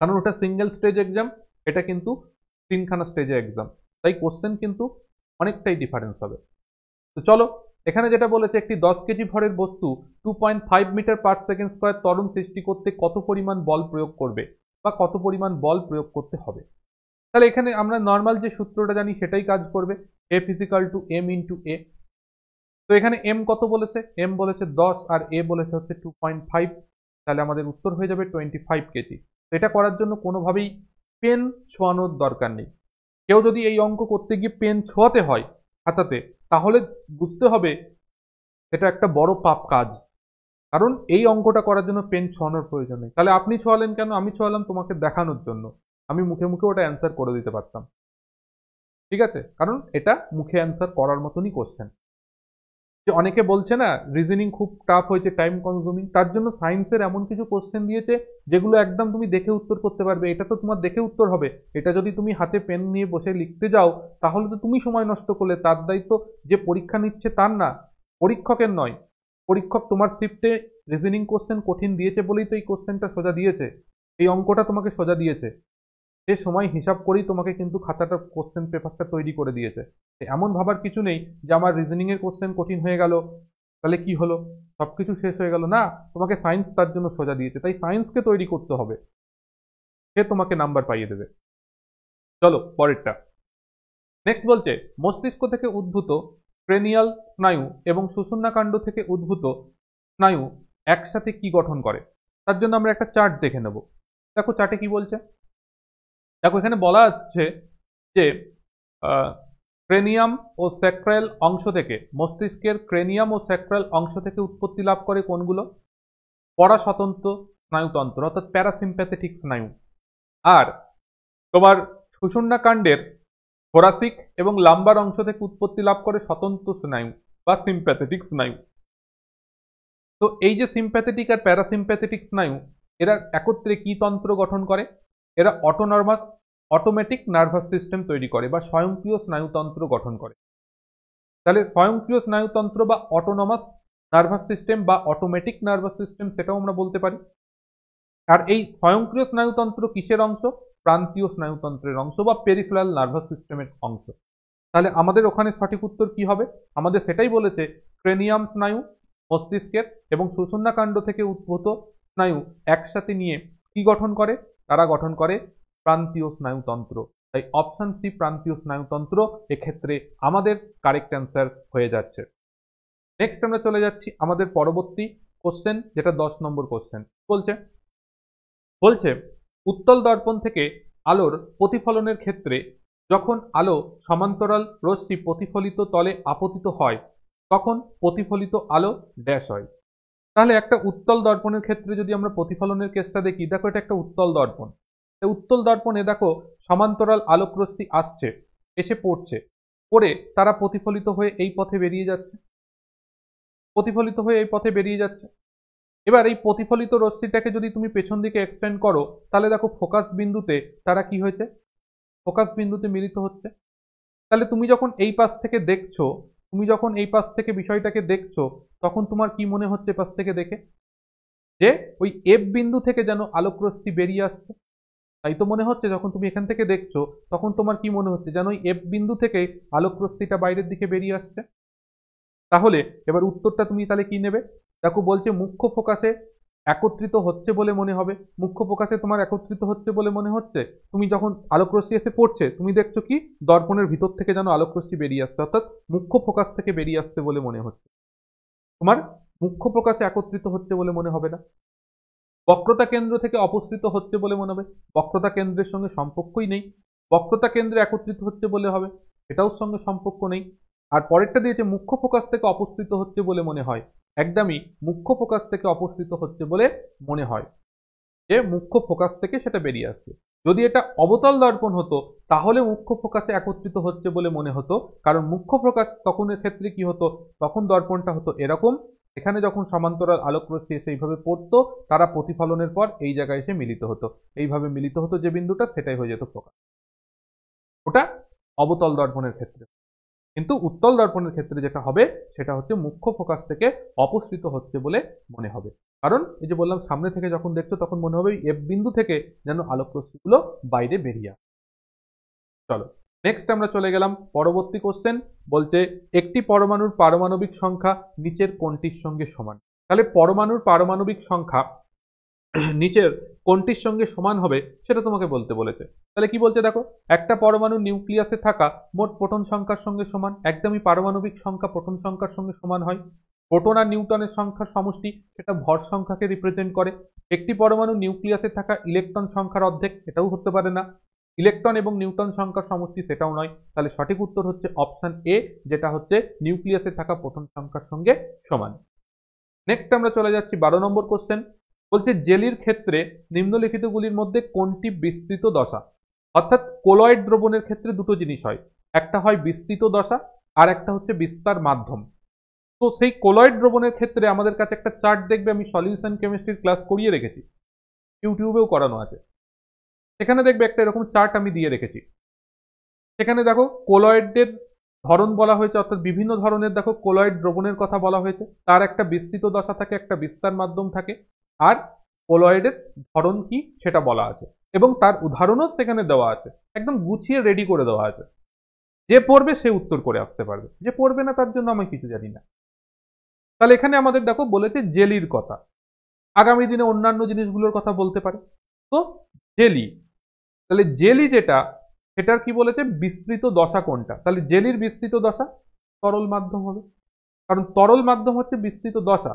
কারণ ওটা সিঙ্গেল স্টেজ এক্সাম, এটা কিন্তু 3খানা স্টেজে এক্সাম, তাই কোশ্চেন কিন্তু অনেকটাই ডিফারেন্স হবে। তো চলো, এখানে যেটা বলেছে একটি 10 কেজি ভরের বস্তু 2.5 মিটার পার সেকেন্ড স্কোয়ার ত্বরণ সৃষ্টি করতে কত পরিমাণ বল প্রয়োগ করবে বা কত পরিমাণ বল প্রয়োগ করতে হবে। তাহলে এখানে আমরা নর্মাল যে সূত্রটা জানি সেটাই কাজ করবে, F equal to M into A. তো এখানে এম কত বলেছে? এম বলেছে 10 আর এ বলেছে হচ্ছে 2.5। তাহলে আমাদের উত্তর হয়ে যাবে 25 কেজি। তো এটা করার জন্য কোনোভাবেই পেন ছোঁয়ানোর দরকার নেই। কেউ যদি এই অঙ্ক করতে গিয়ে পেন ছোঁয়াতে হয় খাতাতে, তাহলে বুঝতে হবে এটা একটা বড় পাপ কাজ। কারণ এই অঙ্কটা করার জন্য পেন ছোঁয়ানোর প্রয়োজন নেই। তাহলে আপনি ছোঁয়ালেন কেন? আমি ছোঁয়ালাম তোমাকে দেখানোর জন্য, আমি মুখে মুখে ওটা অ্যান্সার করে দিতে পারতাম। ঠিক আছে, কারণ এটা মুখে অ্যান্সার করার মতনই কোশ্চেন। যে অনেকে বলছে না রিজনিং খুব টাফ হয়েছে, টাইম কনজিউমিং, তার জন্য সায়েন্সের এমন কিছু কোশ্চেন দিয়েছে যেগুলো একদম তুমি দেখে উত্তর করতে পারবে। এটা তো তোমার দেখে উত্তর হবে, এটা যদি তুমি হাতে পেন নিয়ে বসে লিখতে যাও তাহলে তো তুমি সময় নষ্ট করলে, তার দায়িত্ব যে পরীক্ষা নিচ্ছে তার না, পরীক্ষকের নয়। পরীক্ষক তোমার শিফটে রিজনিং কোশ্চেন কঠিন দিয়েছে বলেই তো এই কোশ্চেনটা সোজা দিয়েছে, এই অঙ্কটা তোমাকে সোজা দিয়েছে, সে সময় হিসাব করেই তোমাকে কিন্তু খাতাটা কোশ্চেন পেপারটা তৈরি করে দিয়েছে। এমন ভাবার কিছু নেই যে আমার রিজনিং এর কোশ্চেন কঠিন হয়ে গেল তাহলে কি হলো, সবকিছু শেষ হয়ে গেল না। তোমাকে সায়েন্স তার জন্য সোজা দিয়েছে, তাই সায়েন্সকে তৈরি করতে হবে, সে তোমাকে নাম্বার পাইয়ে দেবে। চলো পরেরটা। নেক্সট বলছে মস্তিষ্ক থেকে উদ্ভূত ক্রেনিয়াল স্নায়ু এবং সুষুম্নাকাণ্ড থেকে উদ্ভূত স্নায়ু একসাথে কি গঠন করে? তার জন্য আমরা একটা চার্ট দেখে নেব। দেখো চার্টে কি বলছে, দেখো এখানে বলা আছে যে ক্রেনিয়াম ও স্যাক্রাল অংশ থেকে, মস্তিষ্কের ক্রেনিয়াম ও স্যাক্রাল অংশ থেকে উৎপত্তি লাভ করে কোনগুলো? পরাস্বতন্ত্র স্নায়ুতন্ত্র অর্থাৎ প্যারাসিম্প্যাথেটিক স্নায়ু। আর তোমার সুষুম্নাকাণ্ডের থোরাসিক এবং লাম্বার অংশ থেকে উৎপত্তি লাভ করে স্বতন্ত্র স্নায়ু বা সিম্প্যাথেটিক স্নায়ু। তো এই যে সিম্প্যাথেটিক আর প্যারাসিম্প্যাথেটিক স্নায়ু, এরা একত্রে কি তন্ত্র গঠন করে? এরা অটোনমাস অটোমেটিক নার্ভাস সিস্টেম তৈরি করে বা স্বয়ংক্রিয় স্নায়ুতন্ত্র গঠন করে। তাহলে স্বয়ংক্রিয় স্নায়ুতন্ত্র বা অটোনমাস নার্ভাস সিস্টেম বা অটোমেটিক নার্ভাস সিস্টেম সেটাও আমরা বলতে পারি। আর এই স্বয়ংক্রিয় স্নায়ুতন্ত্র কিসের অংশ? প্রান্তীয় স্নায়ুতন্ত্রের অংশ বা পেরিফেরাল নার্ভাস সিস্টেমের অংশ। তাহলে আমাদের ওখানে সঠিক উত্তর কি হবে? আমাদের সেটাই বলেছে, ক্রেনিয়াম স্নায়ু মস্তিষ্কের এবং সুষুম্নাকাণ্ড থেকে উদ্ভূত স্নায়ু একসাথে নিয়ে কি গঠন করে? তারা গঠন করে প্রান্তীয় স্নায়ুতন্ত্র। তাই অপশন সি প্রান্তীয় স্নায়ুতন্ত্র এক্ষেত্রে আমাদের কারেক্ট অ্যান্সার হয়ে যাচ্ছে। নেক্সট আমরা চলে যাচ্ছি আমাদের পরবর্তী কোশ্চেন, যেটা 10 নম্বর কোশ্চেন। বলছে উত্তল দর্পণ থেকে আলোর প্রতিফলনের ক্ষেত্রে যখন আলো সমান্তরাল রশ্মি প্রতিফলিত তলে আপতিত হয় তখন প্রতিফলিত আলো ড্যাশ হয়। তাহলে একটা উত্তল দর্পণের ক্ষেত্রে যদি আমরা প্রতিফলনের কেসটা দেখি, দেখো এটা একটা উত্তল দর্পণ। উত্তল দর্পণে দেখো সমান্তরাল আলোক রশ্মি আসছে, এসে পড়ছে, পড়ে তারা প্রতিফলিত হয়ে এই পথে বেরিয়ে যাচ্ছে। এবার এই প্রতিফলিত রশ্মিটাকে যদি তুমি পেছন দিকে এক্সটেন্ড করো, তাহলে দেখো ফোকাস বিন্দুতে তারা কি হয়েছে? ফোকাস বিন্দুতে মিলিত হচ্ছে। তাহলে তুমি যখন এই পাশ থেকে দেখছো, বিষয়টাকে দেখছো, তখন তোমার কি মনে হচ্ছে পাশ থেকে দেখে? যে ওই এফ বিন্দু থেকে যেন আলোক রশ্মি বেরিয়ে আসছে। তাই তো মনে হচ্ছে, যখন তুমি এখান থেকে দেখছো তখন তোমার কি মনে হচ্ছে? যেন ওই এফ বিন্দু থেকে আলোক রশ্মিটা বাইরের দিকে বেরিয়ে আসছে। তাহলে এবার উত্তরটা তুমি তাহলে কি নেবে? দেখো বলছে মুখ্য ফোকাসে একত্রিত হচ্ছে বলে মনে হবে। মুখ্য ফোকাসে তোমার একত্রিত হচ্ছে বলে মনে হচ্ছে। তুমি যখন আলোক রশ্মি এসে পড়ছে, তুমি দেখছো কি দর্পণের ভিতর থেকে যেন আলোক রশ্মি বেরিয়ে আসছে, অর্থাৎ মুখ্য ফোকাস থেকে বেরিয়ে আসছে বলে মনে হচ্ছে। তোমার মুখ্য ফোকাসে একত্রিত হচ্ছে বলে মনে হবে না। বক্রতা কেন্দ্র থেকে অপসৃত হচ্ছে বলে মনে হবে। বক্রতা কেন্দ্রের সঙ্গে সম্পর্কই নেই। বক্রতা কেন্দ্রে একত্রিত হচ্ছে বলে হবে, এটাও সঙ্গে সম্পর্ক নেই। আর পরেরটা দিয়েছে মুখ্য ফোকাস থেকে অপসৃত হচ্ছে বলে মনে হয়। একদমই মুখ্য ফোকাস থেকে অপসৃত হচ্ছে বলে মনে হয়, যে মুখ্য ফোকাস থেকে সেটা বেরিয়ে আসছে। যদি এটা অবতল দর্পণ হতো তাহলে মুখ্য ফোকাসে একত্রিত হচ্ছে বলে মনে হতো, কারণ মুখ্য ফোকাস তখনের ক্ষেত্রে কি হতো? তখন দর্পণটা হতো এরকম, এখানে যখন সমান্তরাল আলোক রশ্মি এসে এইভাবে পড়তো, তারা প্রতিফলনের পর এই জায়গায় এসে মিলিত হতো। এইভাবে মিলিত হতো যে বিন্দুটা, সেটাই হয়ে যেত ফোকাস। ওটা অবতল দর্পণের ক্ষেত্রে। কিন্তু উত্তল দর্পণের ক্ষেত্রে যেটা হবে সেটা হচ্ছে মুখ্য ফোকাস থেকে অপসৃত হচ্ছে বলে মনে হবে। কারণ এই যে বললাম, সামনে থেকে যখন দেখছো তখন মনে হবে এফ বিন্দু থেকে যেন আলোক রশ্মিগুলো বাইরে বেরিয়ে আসে। চলো নেক্সট আমরা চলে গেলাম পরবর্তী কোশ্চেন। বলছে একটি পরমাণুর পারমাণবিক সংখ্যা নিচের কোনটির সঙ্গে সমান? তাহলে পরমাণুর পারমাণবিক সংখ্যা নিচের কোনটির সঙ্গে সমান হবে সেটা তোমাকে বলতে বলেছে। তাহলে কি বলছে দেখো, একটা পরমাণু নিউক্লিয়াসে থাকা মোট প্রোটন সংখ্যার সঙ্গে সমান। একদমই পারমাণবিক সংখ্যা প্রোটন সংখ্যার সঙ্গে সমান হয়। প্রোটন আর নিউট্রনের সংখ্যার সমষ্টি, সেটা ভর সংখ্যাকে রিপ্রেজেন্ট করে। একটি পরমাণু নিউক্লিয়াসে থাকা ইলেকট্রন সংখ্যার অর্ধেক, এটাও হতে পারে না। ইলেকট্রন এবং নিউট্রন সংখ্যার সমষ্টি, সেটাও নয়। তাহলে সঠিক উত্তর হচ্ছে অপশন এ, যেটা হচ্ছে নিউক্লিয়াসে থাকা প্রোটন সংখ্যার সঙ্গে সমান। নেক্সট আমরা চলে যাচ্ছি 12 নম্বর কোশ্চেন। বলছে জেলির ক্ষেত্রে নিম্নলিখিতগুলির মধ্যে কোনটি বিস্তৃত দশা? অর্থাৎ কোলয়েড দ্রবণের ক্ষেত্রে দুটো জিনিস হয়, একটা হয় বিস্তৃত দশা আর একটা হচ্ছে বিস্তার মাধ্যম। তো সেই কোলয়েড দ্রবণের ক্ষেত্রে আমাদের কাছে একটা চার্ট দেখবে, আমি সলিউশন কেমিস্ট্রির ক্লাস করিয়ে রেখেছি, ইউটিউবেও করানো আছে। সেখানে দেখবে একটা এরকম চার্ট আমি দিয়ে রেখেছি। সেখানে দেখো কোলয়েডের ধরন বলা হয়েছে, অর্থাৎ বিভিন্ন ধরনের দেখো কোলয়েড দ্রবণের কথা বলা হয়েছে। তার একটা বিস্তৃত দশা থাকে, একটা বিস্তার মাধ্যম থাকে, আর কোলয়েডের ধরন কি সেটা বলা আছে এবং তার উদাহরণও সেখানে দেওয়া আছে, একদম গুছিয়ে রেডি করে দেওয়া আছে। যে পড়বে সে উত্তর করে আসতে পারবে, যে পড়বে না তার জন্য আমি কিছু জানি না। তাহলে এখানে আমাদের দেখো বলেছে জেলির কথা, আগামী দিনে অন্যান্য জিনিসগুলোর কথা বলতে পারে। তো জেলি, তাহলে জেলি যেটা, সেটার কি বলেছে বিস্তৃত দশা কোনটা? তাহলে জেলির বিস্তৃত দশা তরল মাধ্যম হবে, কারণ তরল মাধ্যম হচ্ছে বিস্তৃত দশা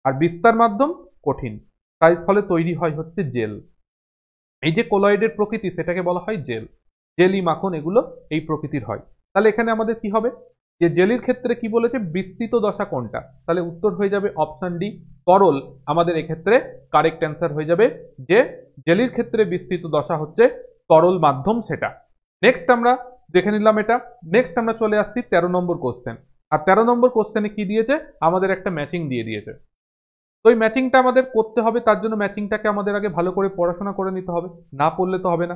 আর বিস্তার মাধ্যম কঠিন, তাই ফলে তৈরি হয় হচ্ছে জেল। এই যে কোলয়েডের প্রকৃতি, সেটাকে বলা হয় জেল। জেলি মাখন এগুলো এই প্রকৃতির হয়। তাহলে এখানে আমাদের কি হবে, যে জেলির ক্ষেত্রে কি বলেছে বিস্তৃত দশা কোনটা? তাহলে উত্তর হয়ে যাবে অপশন ডি তরল। আমাদের এক্ষেত্রে কারেক্ট অ্যান্সার হয়ে যাবে যে জেলির ক্ষেত্রে বিস্তৃত দশা হচ্ছে তরল মাধ্যম, সেটা। নেক্সট আমরা দেখে নিলাম এটা। নেক্সট আমরা চলে আসছি 13 নম্বর কোশ্চেন। আর 13 নম্বর কোশ্চেনে কি দিয়েছে? আমাদের একটা ম্যাচিং দিয়ে দিয়েছে। তো এই ম্যাচিংটা আমাদের করতে হবে, তার জন্য ম্যাচিংটাকে আমাদের আগে ভালো করে পড়াশোনা করে নিতে হবে, না পড়লে তো হবে না।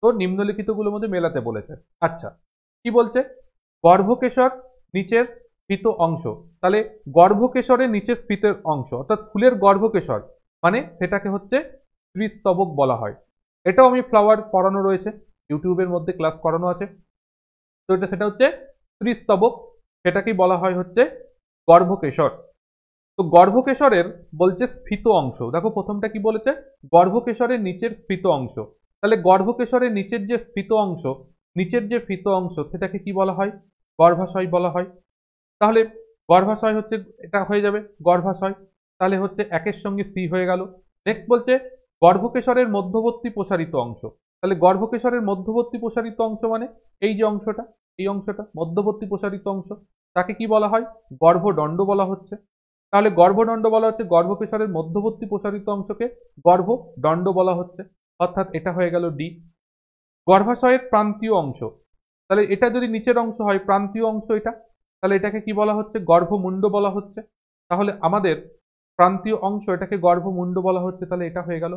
তো নিম্নলিখিতগুলোর মধ্যে মেলাতে বলেছে। আচ্ছা, কি বলছে? গর্ভকেশর নিচের স্ফীত অংশ। তাহলে গর্ভকেশরের নিচের স্ফীতের অংশ অর্থাৎ ফুলের গর্ভকেশর মানে সেটাকে হচ্ছে স্ত্রীস্তবক বলা হয়। এটাও আমি ফ্লাওয়ার পড়ানো রয়েছে, ইউটিউবের মধ্যে ক্লাস করানো আছে। তো সেটা হচ্ছে স্ত্রীস্তবক, সেটাকেই বলা হয় হচ্ছে গর্ভকেশর। তো গর্ভকেশরের বলছে স্ফীত অংশ। দেখো প্রথমটা কি বলেছে? গর্ভকেশরের নিচের স্ফীত অংশ। তাহলে গর্ভকেশরের নিচের যে স্ফীত অংশ, নিচের যে স্ফীত অংশ সেটাকে কি বলা হয়? গর্ভাশয় বলা হয়। তাহলে গর্ভাশয় হচ্ছে, এটা হয়ে যাবে গর্ভাশয়। তাহলে হচ্ছে একের সঙ্গে সি হয়ে গেল। নেক্সট বলছে গর্ভকেশরের মধ্যবর্তী প্রসারিত অংশ। তাহলে গর্ভকেশরের মধ্যবর্তী প্রসারিত অংশ মানে এই যে অংশটা, এই অংশটা মধ্যবর্তী প্রসারিত অংশ, তাকে কি বলা হয়? গর্ভদণ্ড বলা হচ্ছে। তাহলে গর্ভদণ্ড বলা হচ্ছে গর্ভকেশরের মধ্যবর্তী প্রসারিত অংশকে গর্ভদণ্ড বলা হচ্ছে, অর্থাৎ এটা হয়ে গেল ডি। গর্ভাশয়ের প্রান্তীয় অংশ, তাহলে এটা যদি নিচের অংশ হয় প্রান্তীয় অংশ এটা, তাহলে এটাকে কি বলা হচ্ছে? গর্ভমুণ্ড বলা হচ্ছে। তাহলে আমাদের প্রান্তীয় অংশ এটাকে গর্ভমুণ্ড বলা হচ্ছে, তাহলে এটা হয়ে গেল।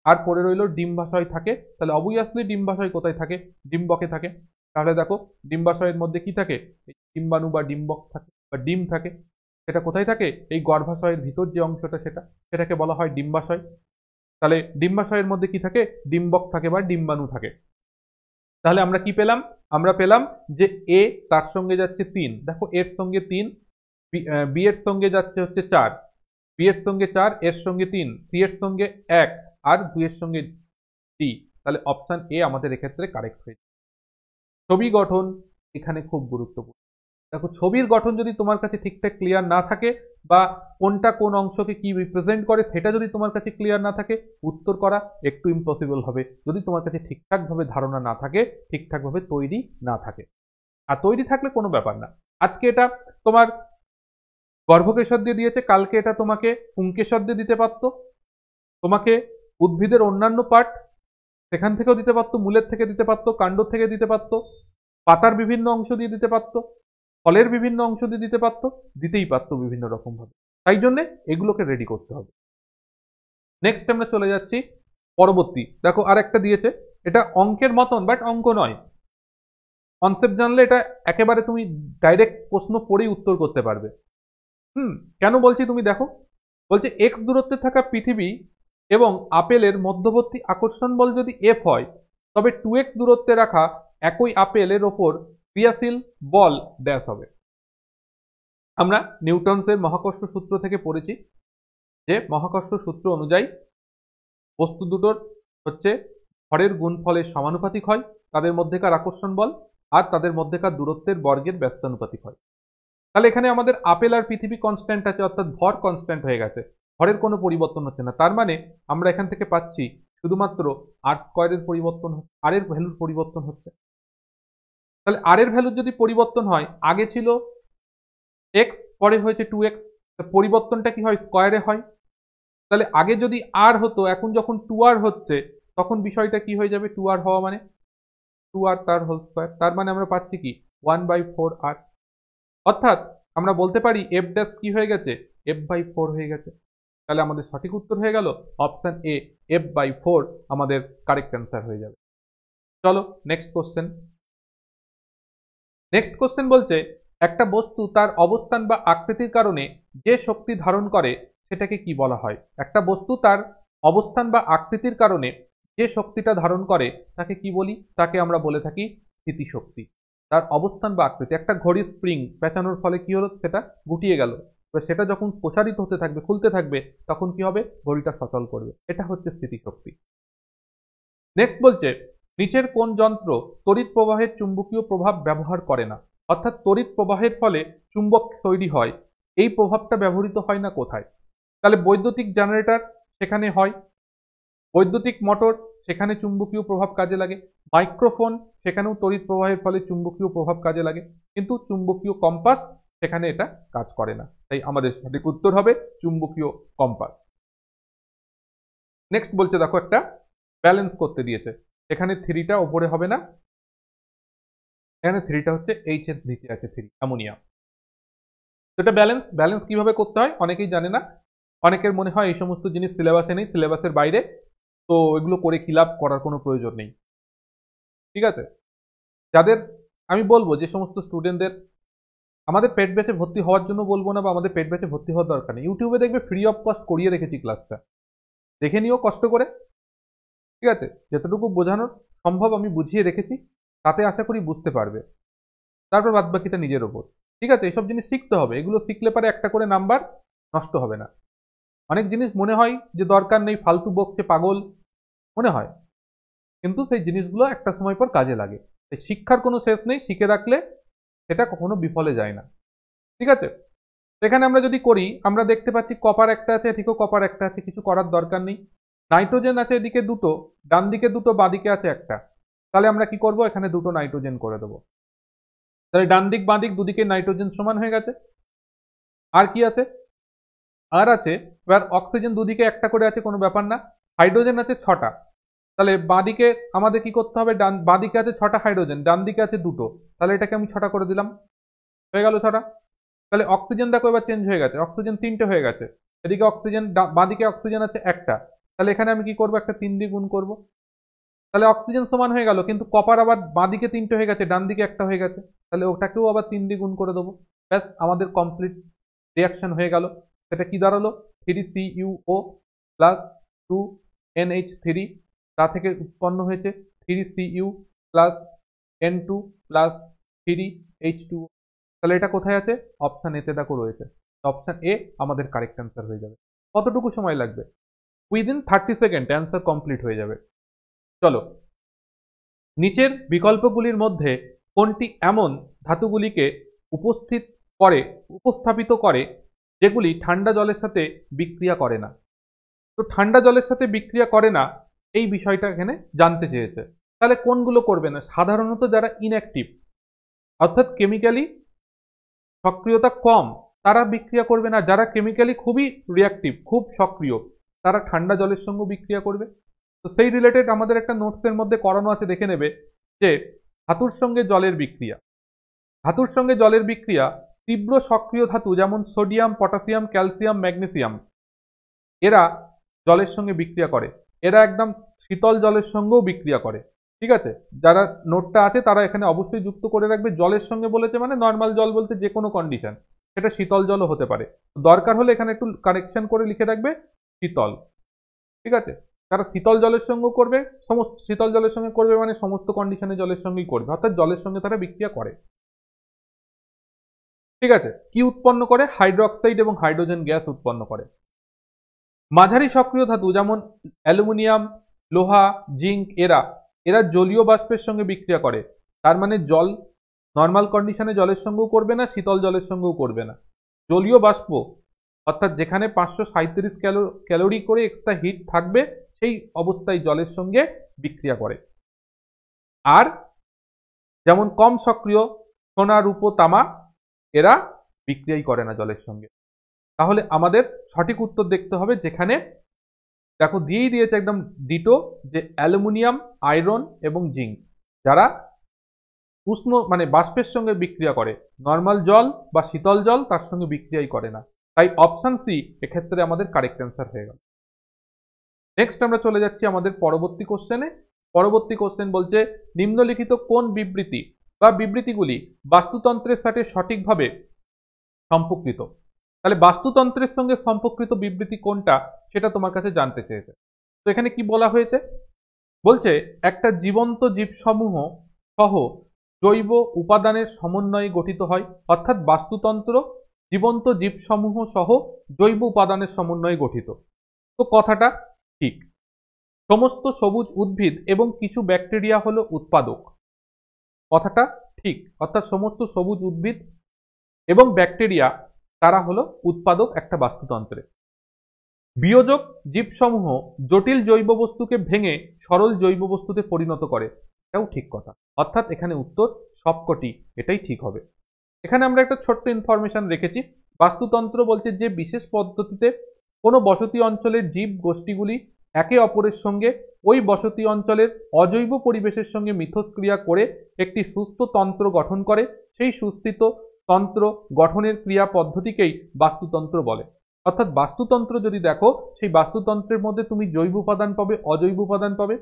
আর পড়ে রইল ডিম্বাশয় থাকে। তাহলে অবভিয়াসলি ডিম্বাশয় কোথায় থাকে? ডিম্বকে থাকে। তাহলে দেখো ডিম্বাশয়ের মধ্যে কি থাকে? ডিম্বাণু বা ডিম্বক থাকে বা ডিম থাকে। সেটা কোথায় থাকে? এই গর্ভাশয়ের ভিতর যে অংশটা সেটাকে বলা হয় ডিম্বাশয়। তাহলে ডিম্বাশয়ের মধ্যে কি থাকে? ডিম্বক থাকে বা ডিম্বাণু থাকে। তাহলে আমরা কি পেলাম? আমরা পেলাম যে এ তার সঙ্গে যাচ্ছে 3, দেখো এর সঙ্গে 3, বি এর সঙ্গে যাচ্ছে হচ্ছে 4, বি এর সঙ্গে 4, এর সঙ্গে 3, সি এর সঙ্গে 1 আর 2 এর সঙ্গে ডি। তাহলে অপশন এ আমাদের এক্ষেত্রে কারেক্ট হয়েছে। ছবি গঠন এখানে খুব গুরুত্বপূর্ণ। দেখো ছবির গঠন যদি তোমার কাছে ঠিকঠাক ক্লিয়ার না থাকে বা কোনটা কোন অংশকে কি রিপ্রেজেন্ট করে সেটা যদি তোমার কাছে ক্লিয়ার না থাকে, উত্তর করা একটু ইম্পসিবল হবে যদি তোমার কাছে ঠিকঠাক ভাবে ধারণা না থাকে, ঠিকঠাক ভাবে তৈরি না থাকে। আর তৈরি থাকলে কোনো ব্যাপার না। আজকে এটা তোমার গর্ভকেশর দিয়ে দিয়েছে, কালকে এটা তোমাকে পুংকেশর দিয়ে দিতে পারতো, তোমাকে উদ্ভিদের অন্যান্য পার্ট সেখান থেকেও দিতে পারতো, মূলের থেকে দিতে পারতো, কাণ্ড থেকে দিতে পারতো, পাতার বিভিন্ন অংশ দিয়ে দিতে পারতো, ফলের বিভিন্ন অংশ দিয়ে দিতে পারতো, দিতেই পারতো বিভিন্ন রকম ভাবে। তাই জন্যে এগুলোকে রেডি করতে হবে। নেক্সট আমরা চলে যাচ্ছি পরবর্তী। দেখো আর একটা দিয়েছে, এটা অঙ্কের মতন বাট অঙ্ক নয়। কনসেপ্ট জানলে এটা একেবারে তুমি ডাইরেক্ট প্রশ্ন পড়েই উত্তর করতে পারবে। কেন বলছি তুমি দেখো, বলছে এক্স দূরত্বে থাকা পৃথিবী এবং আপেলের মধ্যবর্তী আকর্ষণ বল যদি এফ হয়, তবে 2x দূরত্বে রাখা একই আপেলের ওপর ক্রিয়াশীল বল ড্যাশ হবে। আমরা নিউটনসের মহাকর্ষ সূত্র থেকে পড়েছি যে মহাকর্ষ সূত্র অনুযায়ী বস্তু দুটোর হচ্ছে ভরের গুণফলের সমানুপাতিক হয়, তাদের মধ্যেকার আকর্ষণ বল আর তাদের মধ্যেকার দূরত্বের বর্গের ব্যস্তানুপাতিক হয়। তাহলে এখানে আমাদের আপেল আর পৃথিবী কনস্ট্যান্ট আছে, অর্থাৎ ভর কনস্ট্যান্ট হয়ে গেছে, ভরের কোনো পরিবর্তন হচ্ছে না। তার মানে আমরা এখান থেকে পাচ্ছি শুধুমাত্র আর স্কোয়ারের পরিবর্তন, আর এর ভ্যালুর পরিবর্তন হচ্ছে। তাহলে আর এর ভ্যালুর যদি পরিবর্তন হয়, আগে ছিল এক্স পরে হয়েছে 2x, পরিবর্তনটা কি হয়? স্কোয়ারে হয়। তাহলে আগে যদি আর হতো, এখন যখন 2r হচ্ছে তখন বিষয়টা কি হয়ে যাবে? 2r হওয়া মানে 2r তার হোল স্কোয়ার। তার মানে আমরা পাচ্ছি কি 1/4r। অর্থাৎ আমরা বলতে পারি এফ ড্যাশ কি হয়ে গেছে? f/4 হয়ে গেছে। তাহলে আমাদের সঠিক উত্তর হয়ে গেল অপশন এ, f/4 আমাদের কারেক্ট অ্যান্সার হয়ে যাবে। চলো নেক্সট কোশ্চেন। নেক্সট কোশ্চেন বলছে একটা বস্তু তার অবস্থান বা আকৃতির কারণে যে শক্তি ধারণ করে সেটাকে কি বলা হয়? একটা বস্তু তার অবস্থান বা আকৃতির কারণে যে শক্তিটা ধারণ করে তাকে কি বলি? তাকে আমরা বলে থাকি স্থিতিশক্তি। তার অবস্থান বা আকৃতি, একটা ঘড়ির স্প্রিং পেঁচানোর ফলে কি হলো? সেটা গুটিয়ে গেল, এবার সেটা যখন প্রসারিত হতে থাকবে, খুলতে থাকবে, তখন কি হবে? ঘড়িটা সচল করবে। এটা হচ্ছে স্থিতিশক্তি। নেক্সট বলছে নিচের কোন যন্ত্র তড়িৎ প্রবাহের চুম্বকীয় প্রভাব ব্যবহার করে না? অর্থাৎ তড়িৎ প্রবাহের ফলে চুম্বক তৈরি হয়, এই প্রভাবটা ব্যবহৃত হয় না কোথায়? তাহলে বৈদ্যুতিক জেনারেটর সেখানে হয়, বৈদ্যুতিক মোটর সেখানে চুম্বকীয় প্রভাব কাজে লাগে, মাইক্রোফোন সেখানেও তড়িৎ প্রবাহের ফলে চুম্বকীয় প্রভাব কাজে লাগে, কিন্তু চুম্বকীয় কম্পাস সেখানে এটা কাজ করে না। তাই আমাদের সঠিক উত্তর হবে চুম্বকীয় কম্পাস। নেক্সট বলছে দেখো একটা ব্যালেন্স করতে দিয়েছে, এখানে 3টা ওপরে হবে না, এখানে 3টা হচ্ছে এইচ এর নিচে আছে 3 অ্যামোনিয়া। এটা ব্যালেন্স, ব্যালেন্স কিভাবে করতে হয় অনেকেই জানে না, অনেকের মনে হয় এই সমস্ত জিনিস সিলেবাসে নেই, সিলেবাসের বাইরে, তো এগুলো করে কি লাভ, করার কোনো প্রয়োজন নেই। ঠিক আছে? যাদের আমি বলবো যে সমস্ত স্টুডেন্টদের আমাদের পেড ব্যাচে ভর্তি হওয়ার জন্য বলবো না, বা আমাদের পেড ব্যাচে ভর্তি হওয়ার দরকার নেই। ইউটিউবে দেখবে ফ্রি অফ কস্ট করিয়ে রেখেছি ক্লাসটা, দেখে নিও কষ্ট করে। ঠিক আছে, যতটুকু বোঝানোর সম্ভব আমি বুঝিয়ে রেখেছি, তাতে আশা করি বুঝতে পারবে। তারপর বাদ বাকিটা নিজের ওপর। ঠিক আছে, এইসব জিনিস শিখতে হবে, এগুলো শিখলে পারে একটা করে নাম্বার নষ্ট হবে না। অনেক জিনিস মনে হয় যে দরকার নেই, ফালতু বকছে, পাগল মনে হয়, কিন্তু সেই জিনিসগুলো একটা সময় পর কাজে লাগে। তাই শিক্ষার কোনো শেষ নেই, শিখে রাখলে সেটা কখনো বিফলে যায় না। ঠিক আছে, এখানে আমরা যদি করি, আমরা দেখতে পাচ্ছি কপার একটা আছে, এদিকেও কপার একটা আছে, কিছু করার দরকার নেই। নাইট্রোজেন আছে এদিকে দুটো, ডান দিকে দুটো, বাদিকে আছে একটা। তাহলে আমরা কি করব, এখানে দুটো নাইট্রোজেন করে দেবো। তাহলে ডান দিক বাঁ দিক দুদিকে নাইট্রোজেন সমান হয়ে গেছে। আর কি আছে, আর আছে এবার অক্সিজেন দুদিকে একটা করে আছে, কোনো ব্যাপার না। হাইড্রোজেন আছে 6টা। তাহলে বাঁদিকে আমাদের কি করতে হবে, বাঁদিকে আছে 6টা হাইড্রোজেন, ডান দিকে আছে দুটো, তাহলে এটাকে আমি 6টা করে দিলাম, হয়ে গেল 6টা। তাহলে অক্সিজেন দেখো এবার চেঞ্জ হয়ে গেছে, অক্সিজেন 3টে হয়ে গেছে। এদিকে অক্সিজেন, বাঁদিকে অক্সিজেন আছে একটা, তাহলে এখানে আমি কি করব, একটা 3 দিয়ে গুণ করব। তাহলে অক্সিজেন সমান হয়ে গেল, কিন্তু কপার আবার বাঁদিকে 3টে হয়ে গেছে, ডান দিকে একটা হয়ে গেছে, তাহলে ওটাকেও আবার 3 দিয়ে গুণ করে দেবো। ব্যাস, আমাদের কমপ্লিট রিয়াকশন হয়ে গেল। সেটা কি দাঁড়ালো, 3CuO প্লাস 2NH3, তা থেকে উৎপন্ন হয়েছে 3Cu plus N2 plus 3H2O। তাহলে এটা কোথায় আছে, অপশন এতে দেখো রয়েছে। অপশন এ আমাদের কারেক্ট অ্যান্সার হয়ে যাবে। কতটুকু সময় লাগবে, উইদিন 30 সেকেন্ড অ্যান্সার কমপ্লিট হয়ে যাবে। চলো, নিচের বিকল্পগুলির মধ্যে কোনটি এমন ধাতুগুলিকে উপস্থাপিত করে যেগুলি ঠান্ডা জলের সাথে বিক্রিয়া করে না? তো ঠান্ডা জলের সাথে বিক্রিয়া করে না, এই বিষয়টা এখানে জানতে চেয়েছে। তাহলে কোনগুলো করবে না, সাধারণত যারা ইনঅ্যাক্টিভ, অর্থাৎ কেমিক্যালি সক্রিয়তা কম, তারা বিক্রিয়া করবে না। যারা কেমিক্যালি খুবই রিয়াক্টিভ, খুব সক্রিয়, তারা ঠান্ডা জলের সঙ্গে বিক্রিয়া করবে। তো সেই রিলেটেড আমাদের একটা নোটসের মধ্যে করানো আছে, দেখে নেবে যে ধাতুর সঙ্গে জলের বিক্রিয়া। ধাতুর সঙ্গে জলের বিক্রিয়া, তীব্র সক্রিয় ধাতু যেমন সোডিয়াম, পটাশিয়াম, ক্যালসিয়াম, ম্যাগনেসিয়াম, এরা জলের সঙ্গে বিক্রিয়া করে। এরা একদম শীতল জলের সঙ্গেও বিক্রিয়া করে। ঠিক আছে, যারা নোটটা আছে তারা এখানে অবশ্যই যুক্ত করে রাখবে। জলের সঙ্গে বলেছে মানে নর্মাল জল বলতে যে কোনো কন্ডিশন, সেটা শীতল জলও হতে পারে। দরকার হলে এখানে একটু কারেকশন করে লিখে রাখবে শীতল। ঠিক আছে, তারা শীতল জলের সঙ্গেও করবে, সমস্ত শীতল জলের সঙ্গে করবে মানে সমস্ত কন্ডিশনে জলের সঙ্গেই করবে, অর্থাৎ জলের সঙ্গে তারা বিক্রিয়া করে। ঠিক আছে, কি উৎপন্ন করে, হাইড্রোক্সাইড এবং হাইড্রোজেন গ্যাস উৎপন্ন করে। মাঝারি সক্রিয় ধাতু যেমন অ্যালুমিনিয়াম, লোহা, জিঙ্ক, এরা এরা জলীয় বাষ্পের সঙ্গে বিক্রিয়া করে। তার মানে জল নর্মাল কন্ডিশনে জলের সঙ্গেও করবে না, শীতল জলের সঙ্গেও করবে না। জলীয় বাষ্প অর্থাৎ যেখানে 537 ক্যালোরি করে এক্সট্রা হিট থাকবে, সেই অবস্থায় জলের সঙ্গে বিক্রিয়া করে। আর যেমন কম সক্রিয় সোনা, রূপো, তামা, এরা বিক্রিয়াই করে না জলের সঙ্গে। তাহলে আমাদের সঠিক উত্তর দেখতে হবে, যেখানে দেখো দিয়েই দিয়েছে একদম ডিটো, যে অ্যালুমিনিয়াম, আয়রন এবং জিঙ্ক, যারা উষ্ণ মানে বাষ্পের সঙ্গে বিক্রিয়া করে, নর্মাল জল বা শীতল জল তার সঙ্গে বিক্রিয়াই করে না। তাই অপশন সি এক্ষেত্রে আমাদের কারেক্ট অ্যান্সার হয়ে গেল। নেক্সট আমরা চলে যাচ্ছি আমাদের পরবর্তী কোশ্চেনে। পরবর্তী কোশ্চেন বলছে, নিম্নলিখিত কোন বিবৃতি বা বিবৃতিগুলি বাস্তুতন্ত্রের সাথে সঠিকভাবে সম্পর্কিত? তাহলে বাস্তুতন্ত্রের সঙ্গে সম্পর্কিত বিবৃতি কোনটা, সেটা তোমার কাছে জানতে চেয়েছে। তো এখানে কি বলা হয়েছে, বলছে একটা জীবন্ত জীবসমূহ সহ জৈব উপাদানের সমন্বয়ে গঠিত হয়। অর্থাৎ বাস্তুতন্ত্র জীবন্ত জীবসমূহ সহ জৈব উপাদানের সমন্বয়ে গঠিত। তো কথাটা ঠিক। সমস্ত সবুজ উদ্ভিদ এবং কিছু ব্যাকটেরিয়া হলো উৎপাদক, কথাটা ঠিক। অর্থাৎ সমস্ত সবুজ উদ্ভিদ এবং ব্যাকটেরিয়া তারা হলো উৎপাদক একটা বাস্তুতন্ত্রে। বিয়োজক জীবসমূহ জটিল জৈব বস্তুকে ভেঙে সরল জৈব বস্তুতে পরিণত করে, এটাও ঠিক কথা। অর্থাৎ এখানে উত্তর সবকটি, এটাই ঠিক হবে। এখানে আমরা একটা ছোট্ট ইনফরমেশন রেখেছি। বাস্তুতন্ত্র বলছে যে বিশেষ পদ্ধতিতে কোনো বসতি অঞ্চলের জীব গোষ্ঠীগুলি একে অপরের সঙ্গে ওই বসতি অঞ্চলের অজৈব পরিবেশের সঙ্গে মিথস্ক্রিয়া করে একটি সুস্থ তন্ত্র গঠন করে, সেই সুস্থিত তন্ত্র গঠনের ক্রিয়া পদ্ধতিকেই বাস্তুতন্ত্র বলে। অর্থাৎ বাস্তুতন্ত্র যদি দেখো, সেই বাস্তুতন্ত্রের মধ্যে তুমি জৈব উপাদান পাবে, অজৈব উপাদান পাবে।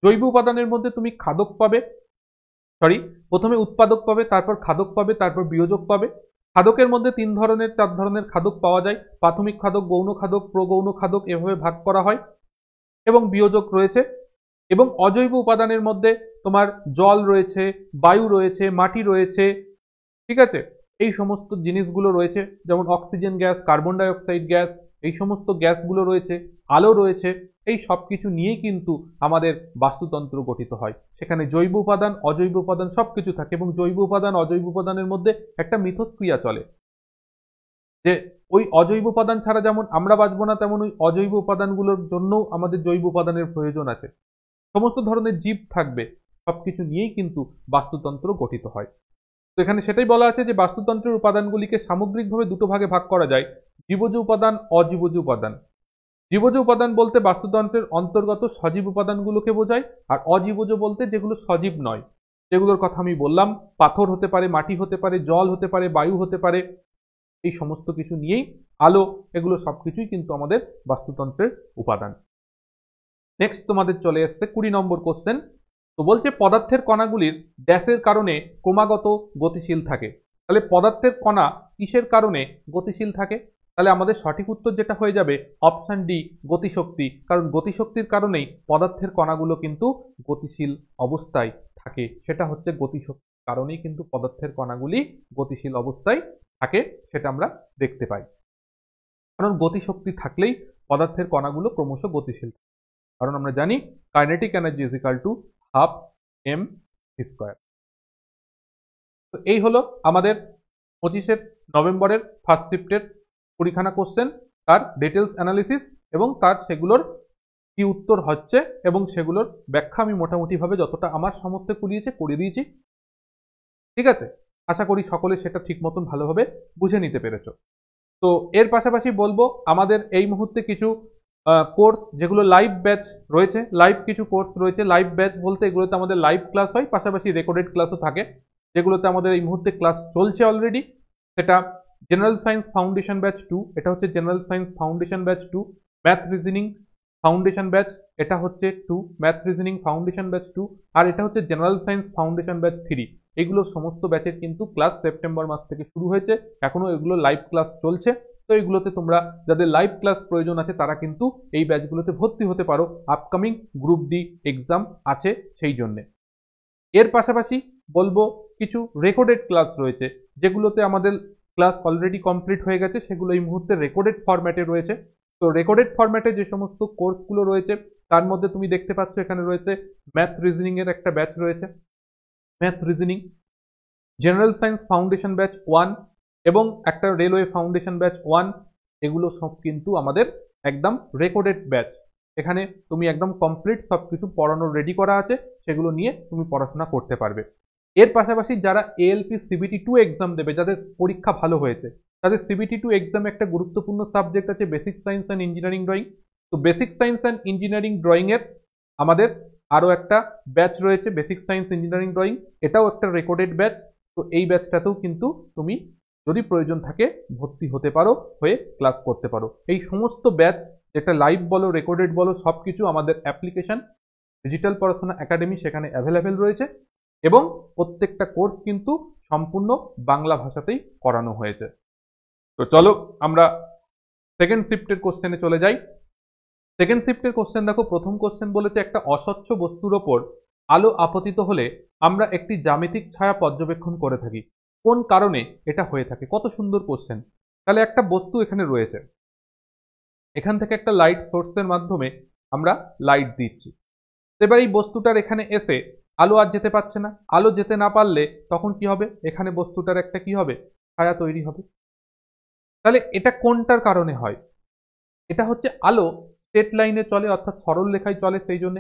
জৈব উপাদানের মধ্যে তুমি খাদক পাবে, প্রথমে উৎপাদক পাবে, তারপর খাদক পাবে, তারপর বিয়োজক পাবে। খাদকের মধ্যে 4 ধরনের খাদক পাওয়া যায়। প্রাথমিক খাদক, গৌণ খাদক, প্রগৌণ খাদক, এভাবে ভাগ করা হয়। এবং বিয়োজক রয়েছে। এবং অজৈব উপাদানের মধ্যে তোমার জল রয়েছে, বায়ু রয়েছে, মাটি রয়েছে, ঠিক আছে? এই সমস্ত জিনিসগুলো রয়েছে, যেমন oxygen gas, carbon die oxide gas, এই সমস্ত গ্যাসগুলো রয়েছে, আলো রয়েছে। এই সব কিছু নিয়েই কিন্তু আমাদের বাস্তুতন্ত্র গঠিত হয়। সেখানে জৈব উপাদান, অজৈব উপাদান সবকিছু থাকে, এবং জৈব উপাদান অজৈব উপাদানের মধ্যে একটা মিথস্ক্রিয়া চলে, যে ওই অজৈব উপাদান ছাড়া যেমন আমরা বাঁচবো না, তেমন ওই অজৈব উপাদানগুলোর জন্যও আমাদের জৈব উপাদানের প্রয়োজন আছে। সমস্ত ধরনের জীব থাকবে, সবকিছু নিয়েই কিন্তু বাস্তুতন্ত্র গঠিত হয়। তো এখানে সেটাই বলা আছে যে বাস্তুতন্ত্রের উপাদানগুলিকে সামগ্রিকভাবে দুটো ভাগে ভাগ করা যায়, জীবজ উপাদান, অজীবজ উপাদান। জীবজ উপাদান বলতে বাস্তুতন্ত্রের অন্তর্গত সজীব উপাদানগুলোকে বোঝায়, আর অজীবজ বলতে যেগুলো সজীব নয়, যেগুলোর কথা আমি বললাম, পাথর হতে পারে, মাটি হতে পারে, জল হতে পারে, বায়ু হতে পারে, এই সমস্ত কিছু নিয়েই, আলো, এগুলো সবকিছুই কিন্তু আমাদের বাস্তুতন্ত্রের উপাদান। নেক্সট তোমাদের চলে আসছে 20 নম্বর কোশ্চেন। তো বলছে পদার্থের কণাগুলির ড্যাশের কারণে ক্রমাগত গতিশীল থাকে। তাহলে পদার্থের কণা কিসের কারণে গতিশীল থাকে? তাহলে আমাদের সঠিক উত্তর যেটা হয়ে যাবে অপশন ডি, গতিশক্তি। কারণ গতিশক্তির কারণেই পদার্থের কণাগুলো কিন্তু গতিশীল অবস্থায় থাকে। সেটা হচ্ছে গতিশক্তির কারণেই কিন্তু পদার্থের কণাগুলি গতিশীল অবস্থায় থাকে, সেটা আমরা দেখতে পাই। কারণ গতিশক্তি থাকলেই পদার্থের কণাগুলো ক্রমশ গতিশীল। কারণ আমরা জানি kinetic energy is equal to half M square. তো এই হলো আমাদের 25 নভেম্বরের ফার্স্ট শিফটের 20খানা কোশ্চেন, তার ডিটেলস অ্যানালিসিস এবং তার সেগুলোর কি উত্তর হচ্ছে এবং সেগুলোর ব্যাখ্যা আমি মোটামুটিভাবে যতটা আমার সামর্থ্যে করে দিয়েছি। ঠিক আছে, আশা করি সকলে সেটা ঠিক মতন ভালোভাবে বুঝে নিতে পেরেছো। তো এর পাশাপাশি বলবো আমাদের এই মুহূর্তে কিছু কোর্স, যেগুলো লাইভ ব্যাচ রয়েছে, লাইভ কিছু কোর্স রয়েছে। লাইভ ব্যাচ বলতে এগুলোতে আমাদের লাইভ ক্লাস হয়, পাশাপাশি রেকর্ডেড ক্লাসও থাকে, যেগুলোতে আমাদের এই মুহূর্তে ক্লাস চলছে অলরেডি। সেটা জেনারেল সায়েন্স ফাউন্ডেশন ব্যাচ 2, এটা হচ্ছে general science foundation batch 2। Math reasoning foundation batch, এটা হচ্ছে 2, ম্যাথ রিজনিং ফাউন্ডেশন ব্যাচ 2। আর এটা হচ্ছে জেনারেল সায়েন্স ফাউন্ডেশন ব্যাচ 3। এগুলো সমস্ত ব্যাচের কিন্তু ক্লাস সেপ্টেম্বর মাস থেকে শুরু হয়েছে, এখনো এগুলো লাইভ ক্লাস চলছে। তো এগুলোতে তোমরা যাদের লাইভ ক্লাস প্রয়োজন আছে তারা কিন্তু এই ব্যাচগুলোতে ভর্তি হতে পারো, আপকামিং গ্রুপ ডি এক্সাম আছে সেই জন্যে। এর পাশাপাশি বলবো কিছু রেকর্ডেড ক্লাস রয়েছে, যেগুলোতে আমাদের ক্লাস অলরেডি কমপ্লিট হয়ে গেছে, সেগুলো এই মুহূর্তে রেকর্ডেড ফরম্যাটে রয়েছে। তো রেকর্ডেড ফরম্যাটে যে সমস্ত কোর্সগুলো রয়েছে তার মধ্যে তুমি দেখতে পাচ্ছ এখানে রয়েছে ম্যাথ রিজনিং এর একটা ব্যাচ রয়েছে, math reasoning, general science foundation batch 1 এবং একটা রেলওয়ে ফাউন্ডেশন ব্যাচ 1। এগুলো সব কিন্তু আমাদের একদম রেকর্ডেড ব্যাচ। এখানে তুমি একদম কমপ্লিট সবকিছু পড়ানোর রেডি করা আছে, সেগুলো নিয়ে তুমি পড়াশোনা করতে পারবে। এর পাশাপাশি যারা এএলপি সিবিটি 2 এক্সাম দেবে, যাদের পরীক্ষা ভালো হয়েছে, তাদের সিবিটি 2 এক্সামে একটা গুরুত্বপূর্ণ সাবজেক্ট আছে basic science and engineering drawing. তো basic science and engineering drawing এর আমাদের আরও একটা ব্যাচ রয়েছে, বেসিক সায়েন্স ইঞ্জিনিয়ারিং ড্রয়িং, এটাও একটা রেকর্ডেড ব্যাচ। তো এই ব্যাচটাতেও কিন্তু তুমি যদি প্রয়োজন থাকে ভর্তি হতে পারো, হয়ে ক্লাস করতে পারো। এই সমস্ত ব্যাচ, যেটা লাইভ বলো রেকর্ডেড বলো, সবকিছু আমাদের অ্যাপ্লিকেশন ডিজিটাল পড়াশোনা একাডেমি সেখানে অ্যাভেলেবেল রয়েছে, এবং প্রত্যেকটা কোর্স কিন্তু সম্পূর্ণ বাংলা ভাষাতেই করানো হয়েছে। তো চলো আমরা সেকেন্ড শিফটের কোশ্চেনে চলে যাই। সেকেন্ড শিফটের কোশ্চেন দেখো, প্রথম কোশ্চেন বলেছে একটা অস্বচ্ছ বস্তুর ওপর আলো আপতিত হলে আমরা একটি জ্যামিতিক ছায়া পর্যবেক্ষণ করে থাকি। কোন কারণে এটা হয়ে থাকে? কত সুন্দর কোশ্চেন। তাহলে একটা বস্তু এখানে রয়েছে, এখান থেকে একটা লাইট সোর্সের মাধ্যমে আমরা লাইট দিচ্ছি। এবার এই বস্তুটার এখানে এসে আলো আর যেতে পারছে না, আলো যেতে না পারলে তখন কি হবে? এখানে বস্তুটার একটা কি হবে? ছায়া তৈরি হবে। তাহলে এটা কোনটার কারণে হয়? এটা হচ্ছে আলো স্ট্রেট লাইনে চলে, অর্থাৎ সরল রেখায় চলে, সেই জন্য।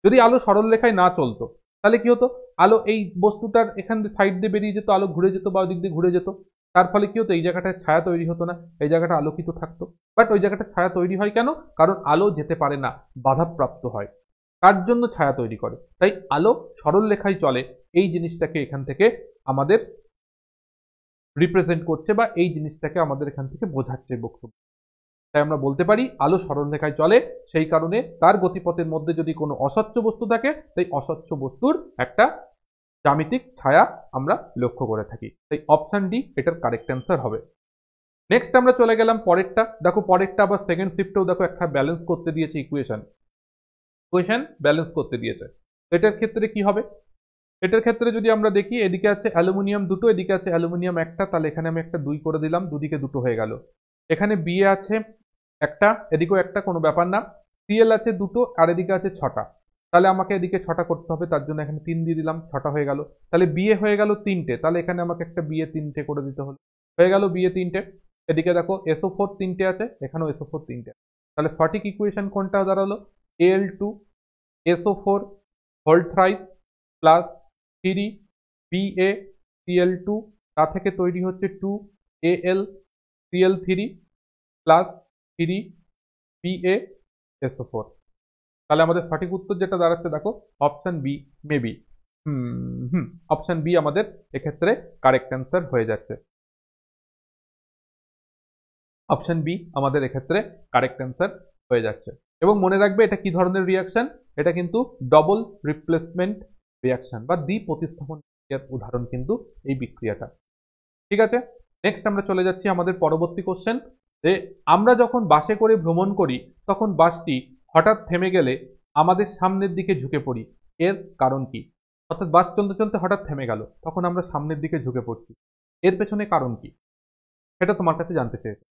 যদি আলো সরল রেখায় না চলতো তাহলে কি হতো? আলো এই বস্তুটার এখান দিয়ে সাইড দিয়ে বেরিয়ে যেত, আলো ঘুরে যেত বা ওই দিক দিয়ে ঘুরে যেত। তার ফলে কি হতো? এই জায়গাটায় ছায়া তৈরি হতো না, এই জায়গাটা আলোকিত থাকতো। বাট ওই জায়গাটা ছায়া তৈরি হয় কেন? কারণ আলো যেতে পারে না, বাধাপ্রাপ্ত হয়। তার জন্য ছায়া তৈরি করে। তাই আলো সরল রেখায় চলে, এই জিনিসটাকে এখান থেকে আমাদের রিপ্রেজেন্ট করছে, বা এই জিনিসটাকে আমাদের এখান থেকে বোঝাচ্ছে বক্তব্য। তাই আমরা বলতে পারি আলো সরল রেখায় চলে, সেই কারণে তার গতিপথের মধ্যে যদি কোনো অস্বচ্ছ বস্তু থাকে, তাই অস্বচ্ছ বস্তুর একটা জ্যামিতিক ছায়া আমরা লক্ষ্য করে থাকি। তাই অপশন ডি এটার কারেক্ট অ্যান্সার হবে। নেক্সট আমরা চলে গেলাম পরেরটা। দেখো পরেরটা আবার সেকেন্ড শিফটেও দেখো একটা ব্যালেন্স করতে দিয়েছে ইকুয়েশন ব্যালেন্স করতে দিয়েছে। এটার ক্ষেত্রে কি হবে? এটার ক্ষেত্রে যদি আমরা দেখি এদিকে আছে অ্যালুমিনিয়াম দুটো, এদিকে আছে অ্যালুমিনিয়াম একটা, তাহলে এখানে আমি একটা 2 করে দিলাম, দুদিকে দুটো হয়ে গেল। এখানে বি এ আছে একটা, এদিকেও একটা, কোনো ব্যাপার না। সিএল আছে দুটো আর এদিকে আছে 6টা, তাহলে আমাকে এদিকে 6টা করতে হবে, তার জন্য এখানে 3 দিয়ে দিলাম, 6টা হয়ে গেল। তাহলে বিএ হয়ে গেল 3টে, তাহলে এখানে আমাকে একটা বিএ 3টে করে দিতে হলো, হয়ে গেল বিএ 3টে। এদিকে দেখো SO4 3টে আছে, এখানেও SO4 3টে। তাহলে সঠিক ইকুয়েশন কোনটা দাঁড়ালো? Al2SO4 whole thrice plus 3BaCl2, তা থেকে তৈরি হচ্ছে 2AlCl3 প্লাস 3BaSO4। তাহলে আমাদের সঠিক উত্তর যেটা দাঁড়াচ্ছে দেখো option B, maybe. Option B আমাদের এক্ষেত্রে কারেক্ট অ্যান্সার হয়ে যাচ্ছে। অপশন বি আমাদের এক্ষেত্রে কারেক্ট অ্যান্সার হয়ে যাচ্ছে। এবং মনে রাখবে এটা কি ধরনের রিয়াকশন? এটা কিন্তু ডবল রিপ্লেসমেন্ট রিয়াকশন বা দ্বি প্রতিস্থাপন বিক্রিয়ার উদাহরণ কিন্তু এই বিক্রিয়াটা। ঠিক আছে, নেক্সট আমরা চলে যাচ্ছি আমাদের পরবর্তী কোশ্চেন, যে আমরা যখন বাসে করে ভ্রমণ করি তখন বাসটি হঠাৎ থেমে গেলে আমাদের সামনের দিকে ঝুঁকে পড়ি, এর কারণ কি? অর্থাৎ বাস চলতে চলতে হঠাৎ থেমে গেল, তখন আমরা সামনের দিকে ঝুঁকে পড়ছি, এর পেছনে কারণ কি? সেটা তোমার কাছে জানতে চেয়েছে।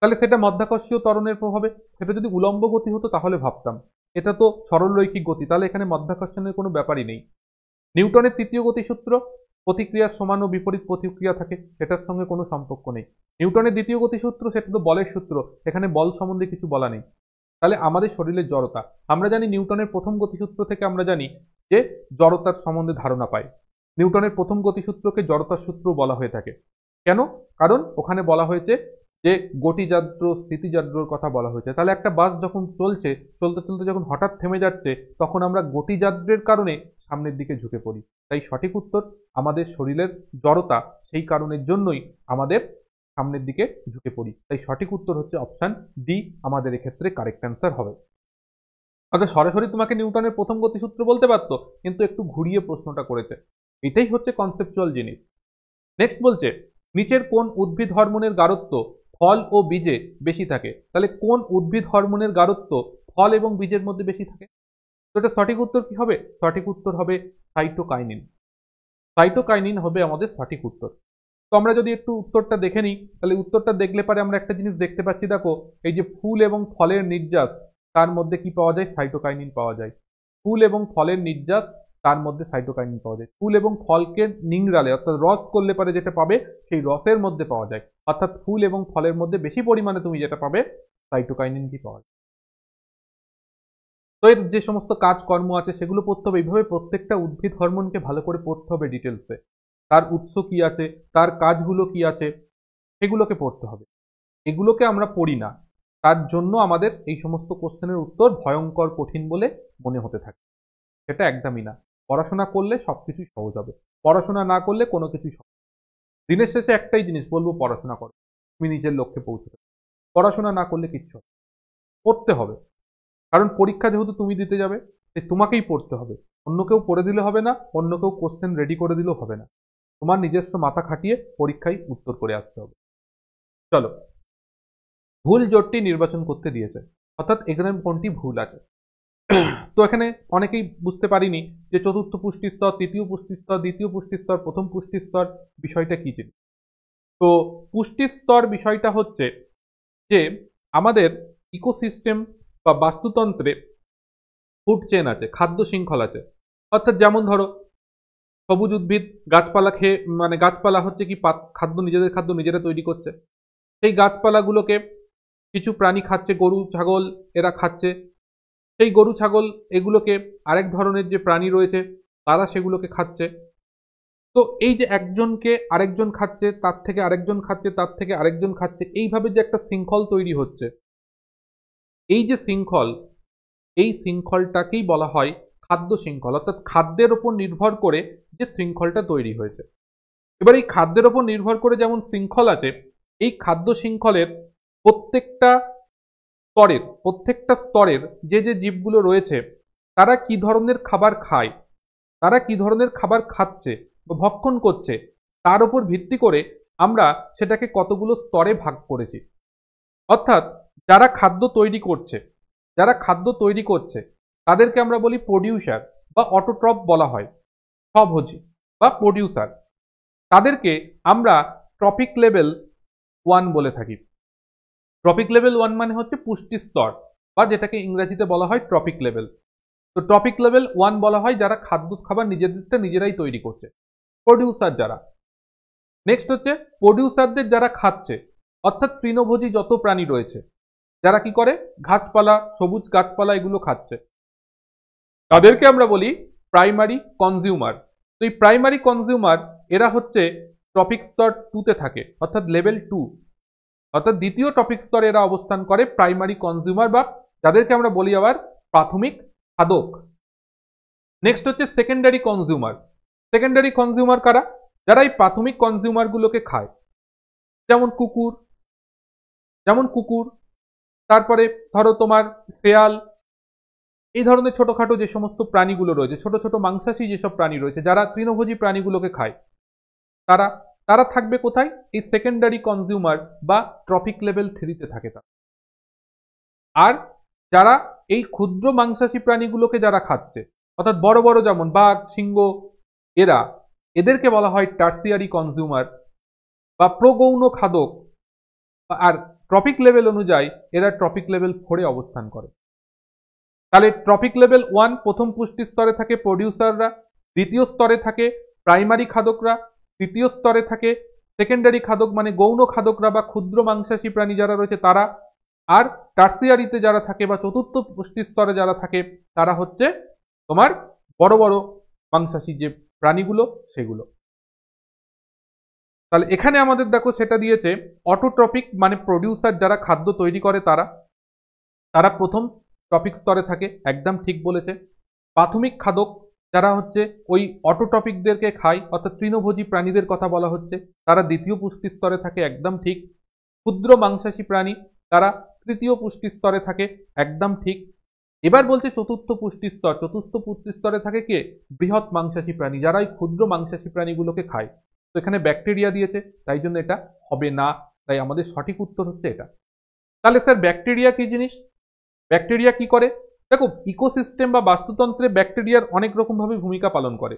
তাহলে সেটা মধ্যাকর্ষীয় ত্বরণের প্রভাবে। সেটা যদি উলম্ব গতি হতো তাহলে ভাবতাম, এটা তো সরলরৈখিক গতি, তাহলে এখানে মধ্যাকর্ষণের কোনো ব্যাপারই নেই। নিউটনের তৃতীয় গতিসূত্র, প্রতিক্রিয়ার সমান ও বিপরীত প্রতিক্রিয়া থাকে, সেটার সঙ্গে কোনো সম্পর্ক নেই। নিউটনের দ্বিতীয় গতিসূত্র সেটা তো বলের সূত্র, এখানে বল সম্বন্ধে কিছু বলা নেই। তাহলে আমাদের শরীরের জড়তা, আমরা জানি নিউটনের প্রথম গতিসূত্র থেকে আমরা জানি যে জড়তার সম্বন্ধে ধারণা পাই। নিউটনের প্রথম গতিসূত্রকে জড়তার সূত্র বলা হয়ে থাকে। কেন? কারণ ওখানে বলা হয়েছে যে গতিযাদ্র স্থিতিযাদ্রর কথা বলা হয়েছে। তাহলে একটা বাস যখন চলছে, চলতে চলতে যখন হঠাৎ থেমে যাচ্ছে, তখন আমরা গতিযাদ্রের কারণে সামনের দিকে ঝুঁকে পড়ি। তাই সঠিক উত্তর আমাদের শরীরের জড়তা, সেই কারণের জন্যই আমাদের সামনের দিকে ঝুঁকে পড়ি। তাই সঠিক উত্তর হচ্ছে অপশন ডি আমাদের এক্ষেত্রে কারেক্ট অ্যান্সার হবে। অর্থাৎ সরাসরি তোমাকে নিউটনের প্রথম গতিসূত্র বলতে পারতো, কিন্তু একটু ঘুরিয়ে প্রশ্নটা করেছে। এটাই হচ্ছে কনসেপচুয়াল জিনিস। নেক্সট বলছে নিচের কোন উদ্ভিদ হরমোনের গাঢ়ত্ব ফল ও বীজে বেশি থাকে? তাহলে কোন উদ্ভিদ হরমোনের গাঢ়ত্ব ফল এবং বীজের মধ্যে বেশি থাকে? তো এটা সঠিক উত্তর কি হবে? সঠিক উত্তর হবে সাইটোকাইনিন। সাইটোকাইনিন হবে আমাদের সঠিক উত্তর। তো আমরা যদি একটু উত্তরটা দেখে নিই, তাহলে উত্তরটা দেখলে পরে আমরা একটা জিনিস দেখতে পাচ্ছি, দেখো এই যে ফুল এবং ফলের নির্যাস, তার মধ্যে কি পাওয়া যায়? সাইটোকাইনিন পাওয়া যায়। ফুল এবং ফলের নির্যাস, তার মধ্যে সাইটোকাইনিন পাওয়া যায়। ফুল এবং ফলকে নিংড়ালে অর্থাৎ রস করলে পরে যেটা পাবে, সেই রসের মধ্যে পাওয়া যায়। অর্থাৎ ফুল এবং ফলের মধ্যে বেশি পরিমাণে তুমি যেটা পাবে, সাইটোকাইনিন কি পাওয়া যায়। তো এর যে সমস্ত কাজকর্ম আছে সেগুলো পড়তে হবে। এইভাবে প্রত্যেকটা উদ্ভিদ হরমোনকে ভালো করে পড়তে হবে ডিটেলসে, তার উৎস কি আছে, তার কাজগুলো কি আছে, সেগুলোকে পড়তে হবে। এগুলোকে আমরা পড়ি না, তার জন্য আমাদের এই সমস্ত কোশ্চেনের উত্তর ভয়ঙ্কর কঠিন বলে মনে হতে থাকে। সেটা একদমই না। পড়াশোনা করলে সবকিছুই সহজ হবে, পড়াশোনা না করলে কোনো কিছুই সহজ। দিনের শেষে একটাই জিনিস বলবো, পড়াশোনা করো, তুমি নিজের লক্ষ্যে পৌঁছতে। পড়াশোনা না করলে কিচ্ছু পড়তে হবে, কারণ পরীক্ষা যেহেতু তুমি দিতে যাবে, তাই তোমাকেই পড়তে হবে। অন্য কেউ পড়ে দিলে হবে না, অন্য কেউ কোশ্চেন রেডি করে দিলেও হবে না। তোমার নিজস্ব মাথা খাটিয়ে পরীক্ষায় উত্তর করে আসতে হবে। চলো, ভুল জোটটি নির্বাচন করতে দিয়েছে, অর্থাৎ এখানে কোনটি ভুল আছে। তো এখানে অনেকেই বুঝতে পারিনি যে চতুর্থ পুষ্টি স্তর, তৃতীয় পুষ্টি স্তর, দ্বিতীয় পুষ্টি স্তর, প্রথম পুষ্টি স্তর বিষয়টা কি জিনিস। তো পুষ্টি স্তর বিষয়টা হচ্ছে যে আমাদের ইকোসিস্টেম বা বাস্তুতন্ত্রে ফুড চেন আছে, খাদ্য শৃঙ্খল আছে। অর্থাৎ যেমন ধরো সবুজ উদ্ভিদ গাছপালা খেয়ে, মানে গাছপালা হচ্ছে কি খাদ্য, নিজেদের খাদ্য নিজেরা তৈরি করছে। সেই গাছপালাগুলোকে কিছু প্রাণী খাচ্ছে, গরু ছাগল এরা খাচ্ছে। সেই গরু ছাগল এগুলোকে আরেক ধরনের যে প্রাণী রয়েছে তারা সেগুলোকে খাচ্ছে। তো এই যে একজনকে আরেকজন খাচ্ছে, তার থেকে আরেকজন খাচ্ছে, তার থেকে আরেকজন খাচ্ছে, এইভাবে যে একটা শৃঙ্খল তৈরি হচ্ছে, এই যে শৃঙ্খল, এই শৃঙ্খলটাকেই বলা হয় খাদ্য শৃঙ্খল। অর্থাৎ খাদ্যের ওপর নির্ভর করে যে শৃঙ্খলটা তৈরি হয়েছে। এবার এই খাদ্যের ওপর নির্ভর করে যেমন শৃঙ্খল আছে, এই খাদ্য শৃঙ্খলের প্রত্যেকটা স্তরের যে যে জীবগুলো রয়েছে, তারা কি ধরনের খাবার খায়, তারা কি ধরনের খাবার খাচ্ছে বা ভক্ষণ করছে তার উপর ভিত্তি করে আমরা সেটাকে কতগুলো স্তরে ভাগ করেছি। অর্থাৎ যারা খাদ্য তৈরি করছে, তাদেরকে আমরা বলি প্রোডিউসার বা অটোট্রফ বলা হয়, স্বভোজী বা প্রোডিউসার। তাদেরকে আমরা ট্রপিক লেভেল 1 বলে থাকি। ট্রপিক লেভেল 1 মানে হচ্ছে পুষ্টি স্তর, বা যেটাকে ইংরেজিতে বলা হয় ট্রপিক লেভেল। তো ট্রপিক লেভেল 1 বলা হয় যারা খাবার নিজেদেরটা নিজেরাই তৈরি করছে, প্রোডিউসার যারা। নেক্সট হচ্ছে প্রোডিউসারদের যারা খাচ্ছে, অর্থাৎ তৃণভোজী যত প্রাণী রয়েছে, যারা কি করে ঘাসপালা, সবুজ গাছপালা এগুলো খাচ্ছে, তাদেরকে আমরা বলি প্রাইমারি কনজিউমার। তো এই প্রাইমারি কনজিউমার এরা হচ্ছে টপিক স্তর 2 তে থাকে, অর্থাৎ লেভেল 2, অর্থাৎ দ্বিতীয় টপিক স্তরে এরা অবস্থান করে, প্রাইমারি কনজিউমার, বা যাদেরকে আমরা বলি আবার প্রাথমিক খাদক। নেক্সট হচ্ছে সেকেন্ডারি কনজিউমার। সেকেন্ডারি কনজিউমার কারা? যারা এই প্রাথমিক কনজিউমার গুলোকে খায়, যেমন কুকুর, তারপরে ধরো তোমার শেয়াল, এই ধরনের ছোটখাটো যে সমস্ত প্রাণীগুলো রয়েছে, ছোট ছোট মাংসাশী যেসব প্রাণী রয়েছে, যারা তৃণভোজী প্রাণীগুলোকে খায়, তারা তারা থাকবে কোথায়? এই সেকেন্ডারি কনজিউমার বা ট্রপিক লেভেল 3 তে থাকে তারা। আর যারা এই ক্ষুদ্র মাংসাশী প্রাণীগুলোকে যারা খাচ্ছে, অর্থাৎ বড় বড় যেমন বাঘ, সিংহ, এদেরকে বলা হয় টার্সিয়ারি কনজিউমার বা প্রগৌণ খাদক। আর ট্রপিক লেভেল অনুযায়ী এরা ট্রপিক লেভেল 4 এ অবস্থান করে। তাহলে ট্রপিক লেভেল 1 প্রথম পুষ্টি স্তরে থাকে প্রোডিউসাররা, দ্বিতীয় স্তরে থাকে প্রাইমারি খাদকরা, তৃতীয় স্তরে থাকে সেকেন্ডারি খাদক মানে গৌণ খাদকরা বা ক্ষুদ্র মাংসাশী প্রাণী যারা রয়েছে তারা, আর টার্সিয়ারিতে যারা থাকে বা চতুর্থ পুষ্টি স্তরে যারা থাকে তারা হচ্ছে তোমার বড় বড় মাংসাশী যে প্রাণীগুলো সেগুলো। তাহলে এখানে আমাদের দেখো সেটা দিয়েছে অটোট্রপিক মানে প্রোডিউসার যারা খাদ্য তৈরি করে তারা প্রথম টপিক স্তরে থাকে, একদম ঠিক বলেছে। প্রাথমিক খাদক যারা হচ্ছে ওই অটোটপিকদেরকে খায়, অর্থাৎ তৃণভোজী প্রাণীদের কথা বলা হচ্ছে, তারা দ্বিতীয় পুষ্টি স্তরে থাকে, একদম ঠিক। ক্ষুদ্র মাংসাশী প্রাণী তারা তৃতীয় পুষ্টি স্তরে থাকে, একদম ঠিক। এবার বলছে চতুর্থ পুষ্টি স্তরে থাকে কে? বৃহৎ মাংসাশী প্রাণী, যারা এই ক্ষুদ্র মাংসাশী প্রাণীগুলোকে খায়। তো এখানে ব্যাকটেরিয়া দিয়েছে, তাই জন্য এটা হবে না, তাই আমাদের সঠিক উত্তর হচ্ছে এটা। তাহলে স্যার ব্যাকটেরিয়া কি জিনিস? ব্যাকটেরিয়া কি করে? দেখো, ইকোসিস্টেম বা বাস্তুতন্ত্রে ব্যাকটেরিয়ার অনেক রকম ভাবে ভূমিকা পালন করে।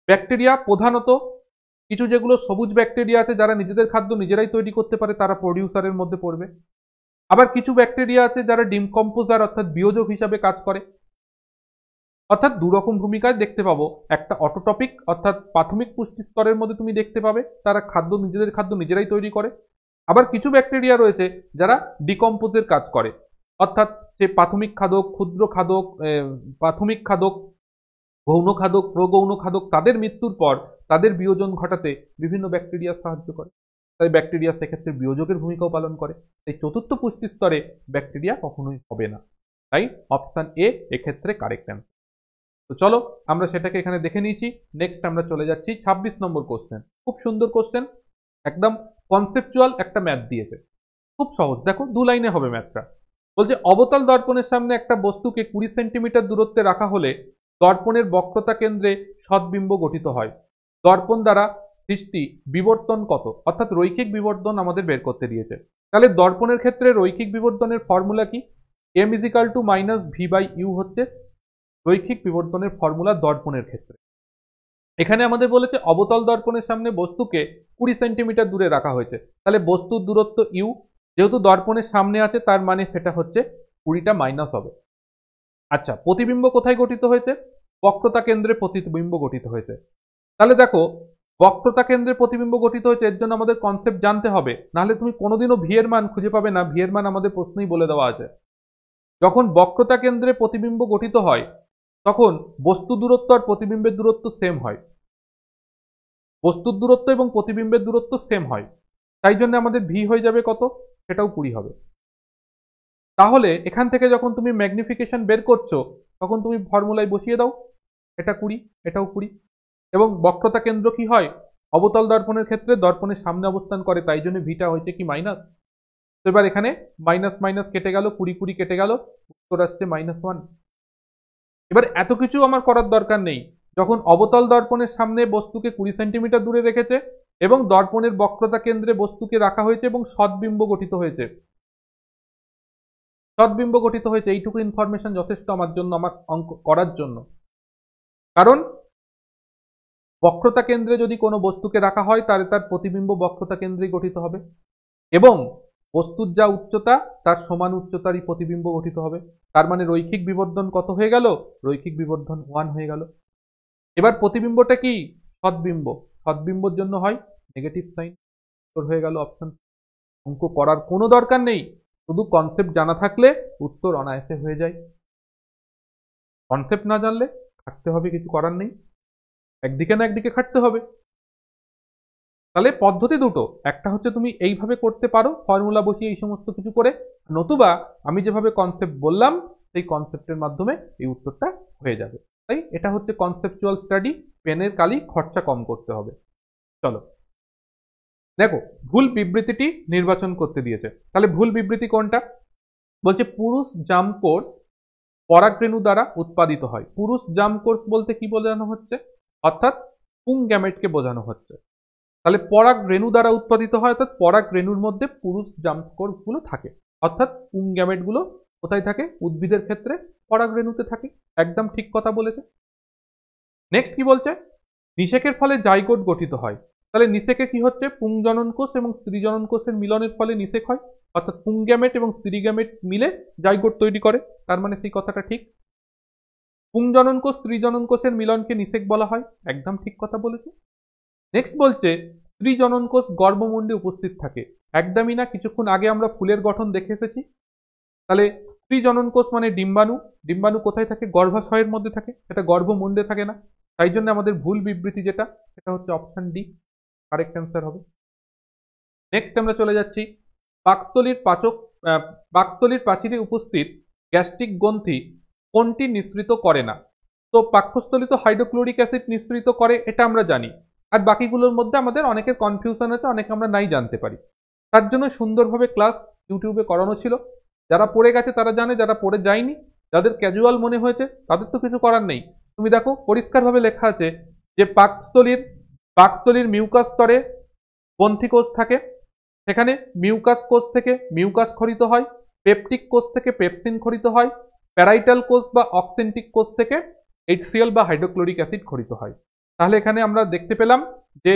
ব্যাকটেরিয়া প্রধানত কিছু যেগুলো সবুজ ব্যাকটেরিয়া আছে যারা নিজেদের খাদ্য নিজেরাই তৈরি করতে পারে, তারা প্রোডিউসারের মধ্যে পড়বে। আবার কিছু ব্যাকটেরিয়া আছে যারা ডিকম্পোজার অর্থাৎ বিয়োজক হিসাবে কাজ করে। অর্থাৎ দুরকম ভূমিকায় দেখতে পাবো, একটা অটোটপিক অর্থাৎ প্রাথমিক পুষ্টি স্তরের মধ্যে তুমি দেখতে পাবে তারা নিজেদের খাদ্য নিজেরাই তৈরি করে। আবার কিছু ব্যাকটেরিয়া রয়েছে যারা ডিকম্পোজের কাজ করে, অর্থাৎ সে প্রাথমিক খাদক, ক্ষুদ্র খাদক, প্রাথমিক খাদক, গৌণ খাদক, প্রগৌণ খাদক, তাদের মৃত্যুর পর তাদের বিয়োজন ঘটাতে বিভিন্ন ব্যাকটেরিয়া সাহায্য করে। তাই ব্যাকটেরিয়া সেক্ষেত্রে বিয়োজকের ভূমিকাও পালন করে। তাই চতুর্থ পুষ্টি স্তরে ব্যাকটেরিয়া কখনোই হবে না। তাই অপশন এ এক্ষেত্রে কারেক্ট অ্যান্সার। তো চলো আমরা সেটাকে এখানে দেখে নিয়েছি। নেক্সট আমরা চলে যাচ্ছি 26 নম্বর কোশ্চেন। খুব সুন্দর কোশ্চেন, একদম কনসেপচুয়াল একটা ম্যাথ দিয়েছে, খুব সহজ। দেখো 2 লাইনে হবে ম্যাথটা। বলছে অবতল দর্পণের সামনে একটা বস্তুকে 20 সেন্টিমিটার দূরত্বে রাখা হলে দর্পণের বক্রতা কেন্দ্রে সদ্বিম্ব গঠিত হয়। দর্পণ দ্বারা সৃষ্টি বিবর্তন কত? অর্থাৎ রৈখিক বিবর্তন আমাদের বের করতে দিয়েছে। তাহলে দর্পণের ক্ষেত্রে রৈখিক বিবর্তনের ফর্মুলা কি? m - v/u হচ্ছে রৈখিক বিবর্তনের ফর্মুলা দর্পণের ক্ষেত্রে। এখানে আমাদের বলেছে অবতল দর্পণের সামনে বস্তুকে 20 সেন্টিমিটার দূরে রাখা হয়েছে, তাহলে বস্তুর দূরত্ব ইউ, যেহেতু দর্পণের সামনে আছে তার মানে সেটা হচ্ছে 20টা মাইনাস হবে। আচ্ছা, প্রতিবিম্ব কোথায় গঠিত হয়েছে? বক্রতা কেন্দ্রে প্রতিবিম্ব গঠিত হয়েছে। তাহলে দেখো, বক্রতা কেন্দ্রে প্রতিবিম্ব গঠিত হয়েছে, এর জন্য আমাদের কনসেপ্ট জানতে হবে, নাহলে তুমি কোনোদিনও ভি এর মান খুঁজে পাবে না। ভি এর মান আমাদের প্রশ্নেই বলে দেওয়া আছে। যখন বক্রতা কেন্দ্রে প্রতিবিম্ব গঠিত হয় তখন বস্তু দূরত্ব আর প্রতিবিম্বের দূরত্ব সেম হয়। বস্তুর দূরত্ব এবং প্রতিবিম্বের দূরত্ব সেম হয়, তাই জন্য আমাদের ভি হয়ে যাবে কত? সেটাও 20 হবে। তাহলে এখান থেকে যখন তুমি ম্যাগনিফিকেশন বের করছো তখন তুমি ফর্মুলায় বসিয়ে দাও, এটা 20, এটাও 20। এবং বক্রতা কেন্দ্র কি হয়? অবতল দর্পণের ক্ষেত্রে দর্পণের সামনে অবস্থান করে, তাই জন্য ভিটা হয়েছে কি মাইনাস। তো এবার এখানে মাইনাস মাইনাস কেটে গেল, 20 কেটে গেল, উত্তর আসছে -1। এবার এত কিছু আমার করার দরকার নেই, যখন অবতল দর্পণের সামনে বস্তুকে 20 সেন্টিমিটার দূরে রেখেছে এবং দর্পণের বক্রতা কেন্দ্রে বস্তুকে রাখা হয়েছে এবং সদ্বিম্ব গঠিত হয়েছে। সদ্বিম্ব গঠিত হয়েছে, এইটুকু ইনফরমেশন যথেষ্ট আমার জন্য, আমার অঙ্ক করার জন্য। কারণ বক্রতা কেন্দ্রে যদি কোনো বস্তুকে রাখা হয় তাহলে তার প্রতিবিম্ব বক্রতা কেন্দ্রেই গঠিত হবে এবং বস্তুর যা উচ্চতা তার সমান উচ্চতারই প্রতিবিম্ব গঠিত হবে। তার মানে রৈখিক বিবর্ধন কত হয়ে গেল? রৈখিক বিবর্ধন 1 হয়ে গেল। এবার প্রতিবিম্বটা কি? সদ্বিম্ব। সদ্বিম্বর জন্য হয় নেগেটিভ সাইন। উত্তর হয়ে গেল অপশন। অঙ্ক করার কোনো দরকার নেই, শুধু কনসেপ্ট জানা থাকলে উত্তর অনায়াসে হয়ে যায়। কনসেপ্ট না জানলে খাটতে হবে, কিছু করার নেই, একদিকে না একদিকে খাটতে হবে। তাহলে পদ্ধতি দুটো, একটা হচ্ছে তুমি এইভাবে করতে পারো ফর্মুলা বসিয়ে এই সমস্ত কিছু করে, নতুবা আমি যেভাবে কনসেপ্ট বললাম সেই কনসেপ্টের মাধ্যমে এই উত্তরটা হয়ে যাবে। তাই এটা হচ্ছে কনসেপচুয়াল স্টাডি, পেনের কালি খরচা কম করতে হবে। চলো দেখো, ভুল বিবৃতিটি নির্বাচন করতে দিয়েছে। তাহলে ভুল বিবৃতি কোনটা? বলছে পুরুষ জাম কোর্স পরাগরেণু দ্বারা উৎপাদিত হয়। পুরুষ জাম কোর্স বলতে কি বোঝানো হচ্ছে? অর্থাৎ পুং গ্যামেটকে বোঝানো হচ্ছে। তাহলে পরাগ রেণু দ্বারা উৎপাদিত হয়, অর্থাৎ পরাগ রেণুর মধ্যে পুরুষ জাম কোর্স গুলো থাকে, অর্থাৎ পুং গ্যামেট গুলো কোথায় থাকে? উদ্ভিদের ক্ষেত্রে পরাগ রেণুতে থাকে। একদম ঠিক কথা বলেছে। নেক্সট কি বলছে? নিষেকের ফলে জাইগোট গঠিত হয়। তাহলে নিষেকে কি হচ্ছে? পুংজনন কোষ এবং স্ত্রী জনন কোষের মিলনের ফলে নিষেক হয়, অর্থাৎ পুং গ্যামেট এবং স্ত্রী গ্যামেট মিলে জাইগোট তৈরি করে। তার মানে সেই কথাটা ঠিক। পুংজনন কোষ স্ত্রী জনন কোষের মিলনকে নিষেক বলা হয়। একদম ঠিক কথা বলেছে। নেক্সট বলছে স্ত্রী জনন কোষ গর্ভমুণ্ডে উপস্থিত থাকে। একদমই না, কিছুক্ষণ আগে আমরা ফুলের গঠন দেখে এসেছি। তাহলে স্ত্রী জনন কোষ মানে ডিম্বাণু। ডিম্বাণু কোথায় থাকে? গর্ভাশয়ের মধ্যে থাকে, সেটা গর্ভমুণ্ডে থাকে না। তাই জন্য আমাদের ভুল বিবৃতি যেটা, সেটা হচ্ছে অপশন ডি, কারেক্ট অ্যান্সার হবে। নেক্সট আমরা চলে যাচ্ছি পাকস্থলীর প্রাচীরে উপস্থিত গ্যাস্ট্রিক গ্রন্থি কোনটি নিঃসৃত করে না? তো পাকস্থলী তো হাইড্রোক্লোরিক অ্যাসিড নিঃসৃত করে, এটা আমরা জানি। আর বাকিগুলোর মধ্যে আমাদের অনেকের কনফিউশন আছে, অনেকে আমরা নাই জানতে পারি। তার জন্য সুন্দরভাবে ক্লাস ইউটিউবে করানো ছিল। যারা পড়ে গেছে তারা জানে, যারা পড়ে যায়নি, যাদের ক্যাজুয়াল মনে হয়েছে তাদের তো কিছু করার নেই। তুমি দেখো পরিষ্কারভাবে লেখা আছে যে পাকস্থলীর মিউকাস স্তরে গ্রন্থিকোষ থাকে, সেখানে মিউকাস কোষ থেকে মিউকাস খরিত হয়, পেপটিক কোষ থেকে পেপসিন খরিত হয়, প্যারাইটাল কোষ বা অক্সেন্টিক কোষ থেকে HCl বা হাইড্রোক্লোরিক অ্যাসিড খরিত হয়। তাহলে এখানে আমরা দেখতে পেলাম যে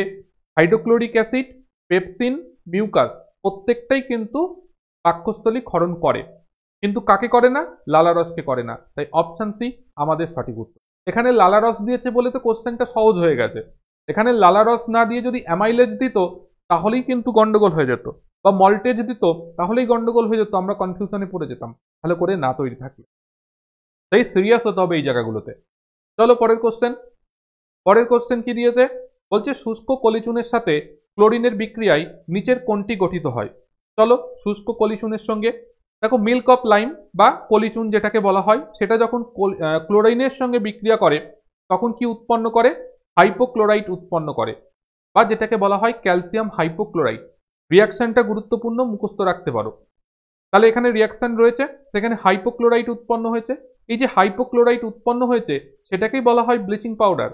হাইড্রোক্লোরিক অ্যাসিড, পেপসিন, মিউকাস প্রত্যেকটাই কিন্তু পাকস্থলী ক্ষরণ করে, কিন্তু কাকে করে না? লালারসকে করে না। তাই অপশন সি আমাদের সঠিক উত্তর। এখানে লালারস দিয়েছে বলে তো কোশ্চেনটা সহজ হয়ে গেছে। এখানে লালারস না দিয়ে যদি অ্যামাইলেজ দিত তাহলেই কিন্তু গন্ডগোল হয়ে যেত, বা মল্টেজ দিত তাহলেই গন্ডগোল হয়ে যেত, আমরা কনফিউশনে পড়ে যেতাম ভালো করে না তৈরি থাকলে। তাই সিরিয়াস হতে হবে এই জায়গাগুলোতে। চলো পরের কোশ্চেন। পরের কোশ্চেন কি দিয়েছে? বলছে শুষ্ক কলিচুনের সাথে ক্লোরিনের বিক্রিয়ায় নিচের কোনটি গঠিত হয়? চলো শুষ্ক কলিচুনের সঙ্গে, দেখো মিল্ক অফ লাইম বা কলিচুন যেটাকে বলা হয়, সেটা যখন ক্লোরিনের সঙ্গে বিক্রিয়া করে তখন কি উৎপন্ন করে? হাইপোক্লোরাইট উৎপন্ন করে, বা যেটাকে বলা হয় ক্যালসিয়াম হাইপোক্লোরাইট। রিয়াকশনটা গুরুত্বপূর্ণ, মুখস্থ রাখতে পারো। তাহলে এখানে রিয়াকশন রয়েছে, সেখানে হাইপোক্লোরাইট উৎপন্ন হয়েছে। এই যে হাইপোক্লোরাইট উৎপন্ন হয়েছে সেটাকেই বলা হয় ব্লিচিং পাউডার।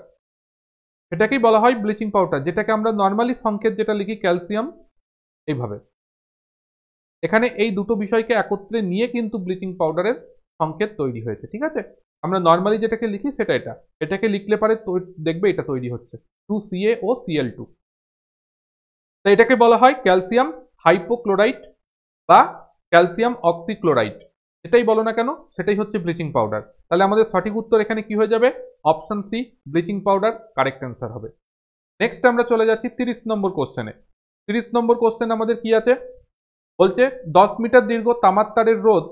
সেটাকেই বলা হয় ব্লিচিং পাউডার, যেটাকে আমরা নর্মালি সংকেত যেটা লিখি ক্যালসিয়াম, এইভাবে। এখানে এই দুটো বিষয়কে একত্রে নিয়ে কিন্তু ব্লিচিং পাউডারের সংকেত তৈরি হয়েছে, ঠিক আছে? আমরা নর্মালি যেটাকে লিখি সেটা এটাকে লিখলে পারে দেখবে এটা তৈরি হচ্ছে 2CaOCl2। তো এটাকে বলা হয় ক্যালসিয়াম হাইপোক্লোরাইট বা ক্যালসিয়াম অক্সিক্লোরাইট, এটাই বলো না কেন, সেটাই হচ্ছে ব্লিচিং পাউডার। তাহলে আমাদের সঠিক উত্তর এখানে কি হয়ে যাবে? Option C, bleaching powder correct answer হবে। নেক্সট আমরা চলে যাচ্ছি 30 নম্বর কোশ্চেনে। 30 নম্বর কোশ্চেন আমাদের কি আছে? বলছে 10 মিটার দীর্ঘ তামার তারের রোধ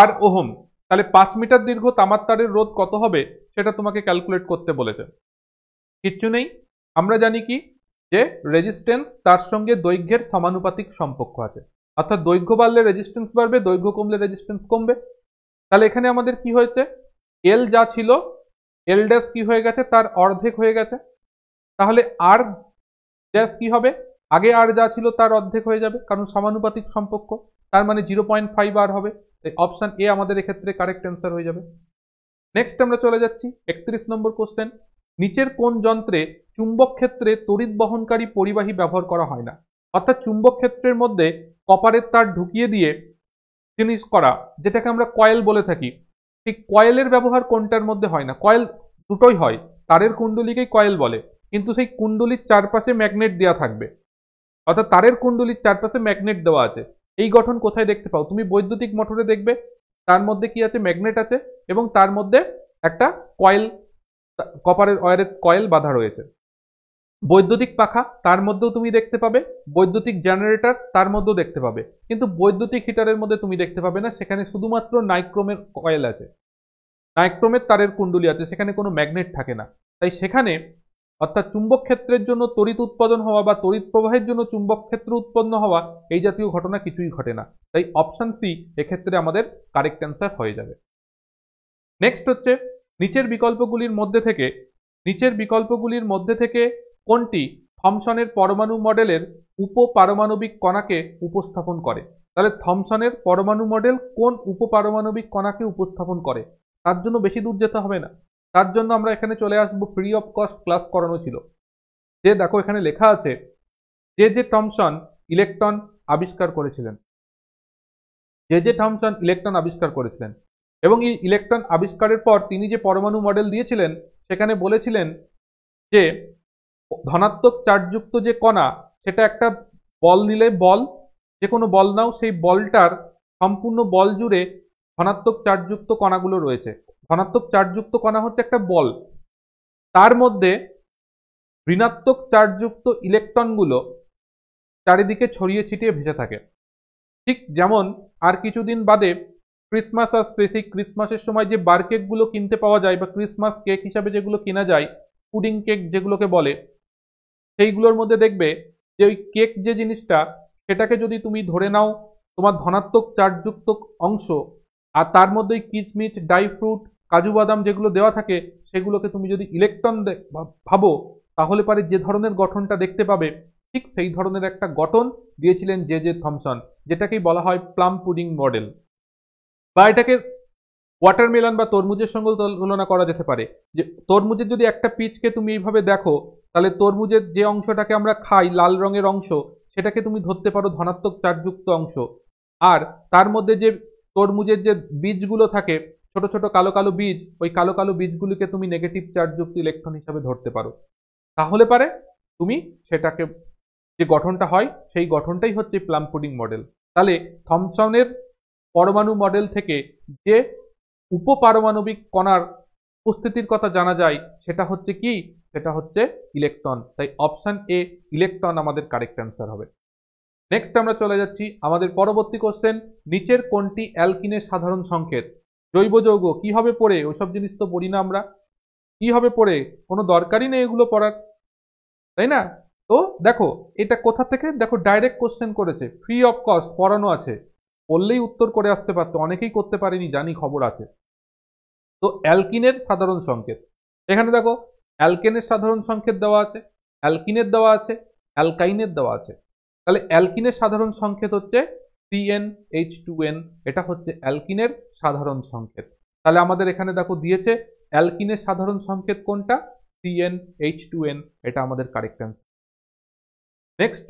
আর ওহম। তাহলে 5 মিটার দীর্ঘ তামার তারের রোধ কত হবে সেটা তোমাকে ক্যালকুলেট করতে বলেছে। কিচ্ছু নেই, আমরা জানি কি যে রেজিস্ট্যান্স তার সঙ্গে দৈর্ঘ্যের সমানুপাতিক সম্পর্ক আছে, অর্থাৎ দৈর্ঘ্য বাড়লে রেজিস্ট্যান্স বাড়বে, দৈর্ঘ্য কমলে রেজিস্ট্যান্স কমবে। তাহলে এখানে আমাদের কি হয়েছে? এল যা ছিল এল ড্যাশ কি হয়ে গেছে? তার অর্ধেক হয়ে গেছে। তাহলে আর ড্যাশ কি হবে? আগে আর যা ছিল তার অর্ধেক হয়ে যাবে, কারণ সমানুপাতিক সম্পর্ক। তার মানে 0.5 আর হবে। অপশন এ আমাদের এক্ষেত্রে কারেক্ট অ্যান্সার হয়ে যাবে। নেক্সট আমরা চলে যাচ্ছি 31 নম্বর কোশ্চেন। নিচের কোন যন্ত্রে চুম্বক ক্ষেত্রে তড়িৎ বহনকারী পরিবাহী ব্যবহার করা হয় না? অর্থাৎ চুম্বক ক্ষেত্রের মধ্যে কপারের তার ঢুকিয়ে দিয়ে জিনিস করা, যেটাকে আমরা কয়েল বলে থাকি, ঠিক কয়েলের ব্যবহার কোনটার মধ্যে হয় না? কয়েল দুটোই হয়, তারের কুণ্ডলীকেই কয়েল বলে, কিন্তু সেই কুণ্ডলীর চারপাশে ম্যাগনেট দেওয়া থাকবে, অর্থাৎ তারের কুণ্ডলীর চারপাশে ম্যাগনেট দেওয়া আছে। এই গঠন কোথায় দেখতে পাও? তুমি বৈদ্যুতিক মোটরে দেখবে, তার মধ্যে কি আছে? ম্যাগনেট আছে, এবং তার মধ্যে একটা কয়েল, কপারের ওয়্যারের কয়েল বাঁধা রয়েছে। বৈদ্যুতিক পাখা, তার মধ্যেও তুমি দেখতে পাবে। বৈদ্যুতিক জেনারেটর, তার মধ্যেও দেখতে পাবে। কিন্তু বৈদ্যুতিক হিটারের মধ্যে তুমি দেখতে পাবে না, সেখানে শুধুমাত্র নাইক্রোমের কয়েল আছে, নাইক্রোমের তারের কুণ্ডলী আছে, সেখানে কোনো ম্যাগনেট থাকে না। তাই সেখানে, অর্থাৎ চুম্বক ক্ষেত্রের জন্য তড়িৎ উৎপাদন হওয়া বা তড়িৎ প্রবাহের জন্য চুম্বক ক্ষেত্র উৎপন্ন হওয়া, এই জাতীয় ঘটনা কিছুই ঘটে না। তাই অপশন সি এক্ষেত্রে আমাদের কারেক্ট অ্যান্সার হয়ে যাবে। নেক্সট হচ্ছে, নিচের বিকল্পগুলির মধ্যে থেকে কোনটি থমসনের পরমাণু মডেলের উপপারমাণবিক কণাকে উপস্থাপন করে? তাহলে থমসনের পরমাণু মডেল কোন উপপারমাণবিক কণাকে উপস্থাপন করে? তার জন্য বেশি দূর যেতে হবে না, তার জন্য আমরা এখানে চলে আসবো, ফ্রি অফ কস্ট ক্লাস করানো ছিল। যে দেখো এখানে লেখা আছে, যে থমসন ইলেকট্রন আবিষ্কার করেছিলেন, যে থমসন ইলেকট্রন আবিষ্কার করেছিলেন, এবং এই ইলেকট্রন আবিষ্কারের পর তিনি যে পরমাণু মডেল দিয়েছিলেন, সেখানে বলেছিলেন যে ধনাত্মক চার্জযুক্ত যে কণা, সেটা একটা বল নিলে, বল যে কোনো বল নাও, সেই বলটার সম্পূর্ণ বল জুড়ে ধনাত্মক চার্জযুক্ত কণাগুলো রয়েছে। ধনাত্মক চার্জযুক্ত কণা হচ্ছে একটা বল, তার মধ্যে ঋণাত্মক চার্জযুক্ত ইলেকট্রনগুলো চারিদিকে ছড়িয়ে ছিটিয়ে ভেসে থাকে। ঠিক যেমন আর কিছুদিন বাদে ক্রিসমাস আসছে, সেই ক্রিসমাসের সময় যে বার কেকগুলো কিনতে পাওয়া যায়, বা ক্রিসমাস কেক হিসাবে যেগুলো কেনা যায়, পুডিং কেক যেগুলোকে বলে, সেইগুলোর মধ্যে দেখবে যে ওই কেক যে জিনিসটা, সেটাকে যদি তুমি ধরে নাও তোমার ধনাত্মক চার্জযুক্ত অংশ, আর তার মধ্যে কিচমিচ, ড্রাই ফ্রুট, কাজু বাদাম যেগুলো দেওয়া থাকে, সেগুলোকে তুমি যদি ইলেকট্রন ভাবো, তাহলে পারে যে ধরনের গঠনটা দেখতে পাবে, ঠিক সেই ধরনের একটা গঠন দিয়েছিলেন যে থমসন, যেটাকেই বলা হয় প্লাম পুডিং মডেল। বা এটাকে ওয়াটারমেলন বা তরমুজের সঙ্গে তুলনা করা যেতে পারে। যে তরমুজের যদি একটা পিচকে তুমি এইভাবে দেখো, তাহলে তরমুজের যে অংশটাকে আমরা খাই, লাল রঙের অংশ, সেটাকে তুমি ধরতে পারো ধনাত্মক চার্জযুক্ত অংশ। আর তার মধ্যে যে তরমুজের যে বীজগুলো থাকে, ছোট ছোট কালো কালো বীজ, ওই কালো কালো বীজগুলিকে তুমি নেগেটিভ চার্জযুক্ত ইলেকট্রন হিসাবে ধরতে পারো। তাহলে পারে তুমি সেটাকে, যে গঠনটা হয়, সেই গঠনটাই হচ্ছে প্লাম পুডিং মডেল। তাহলে থমসনের পরমাণু মডেল থেকে যে উপপারমাণবিক কণার উপস্থিতির কথা জানা যায়, সেটা হচ্ছে কি? সেটা হচ্ছে ইলেকট্রন। তাই অপশন এ ইলেকট্রন আমাদের কারেক্ট অ্যান্সার হবে। নেক্সট আমরা চলে যাচ্ছি আমাদের পরবর্তী কোশ্চেন, নিচের কোনটি অ্যালকিনের সাধারণ সংকেত? জৈব যৌগ কি হবে পড়ে? ওইসব জিনিস তো পড়ি না আমরা, কি হবে পড়ে? কোনো দরকারই নেই এগুলো পড়ার, তাই না? তো দেখো এটা কোথা থেকে, দেখো ডাইরেক্ট কোশ্চেন করেছে, ফ্রি অফ কস্ট পড়ানো আছে, বললেই উত্তর করে আসতে পারতো, অনেকেই করতে পারেনি, জানি, খবর আছে। তো অ্যালকিনের সাধারণ সংকেত, এখানে দেখো অ্যালকেনের সাধারণ সংকেত দেওয়া আছে, অ্যালকিনের দেওয়া আছে, অ্যালকাইনের দেওয়া আছে। তাহলে অ্যালকিনের সাধারণ সংকেত হচ্ছে CnH2n, এটা হচ্ছে অ্যালকিনের সাধারণ সংকেত। তাহলে আমাদের এখানে দেখো দিয়েছে অ্যালকিনের সাধারণ সংকেত কোনটা? CnH2n, এটা আমাদের কারেক্ট অ্যান্সার। নেক্সট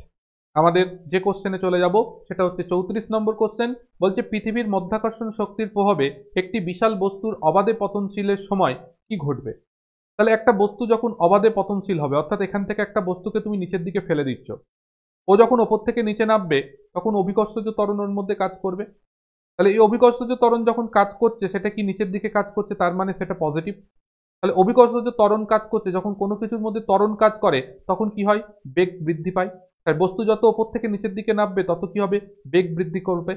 আমাদের যে কোশ্চেনে চলে যাব, সেটা হচ্ছে 34 নম্বর কোশ্চেন। বলছে পৃথিবীর মধ্যাকর্ষণ শক্তির প্রভাবে একটি বিশাল বস্তুর অবাধে পতনশীলের সময় কি ঘটবে? তাহলে একটা বস্তু যখন অবাধে পতনশীল হবে, অর্থাৎ এখান থেকে একটা বস্তুকে তুমি নিচের দিকে ফেলে দিচ্ছ, ও যখন ওপর থেকে নিচে নামবে, তখন অভিকর্ষজ ত্বরণ ওর মধ্যে কাজ করবে। তাহলে এই অভিকর্ষজ ত্বরণ যখন কাজ করছে, সেটা কি নিচের দিকে কাজ করছে, তার মানে সেটা পজিটিভ। তাহলে অভিকর্ষজ ত্বরণ কাজ করছে, যখন কোনো কিছুর মধ্যে ত্বরণ কাজ করে, তখন কি হয়? বেগ বৃদ্ধি পায়। তাই বস্তু যত ওপর থেকে নিচের দিকে নামবে, তত কি হবে? বেগ বৃদ্ধি করবে,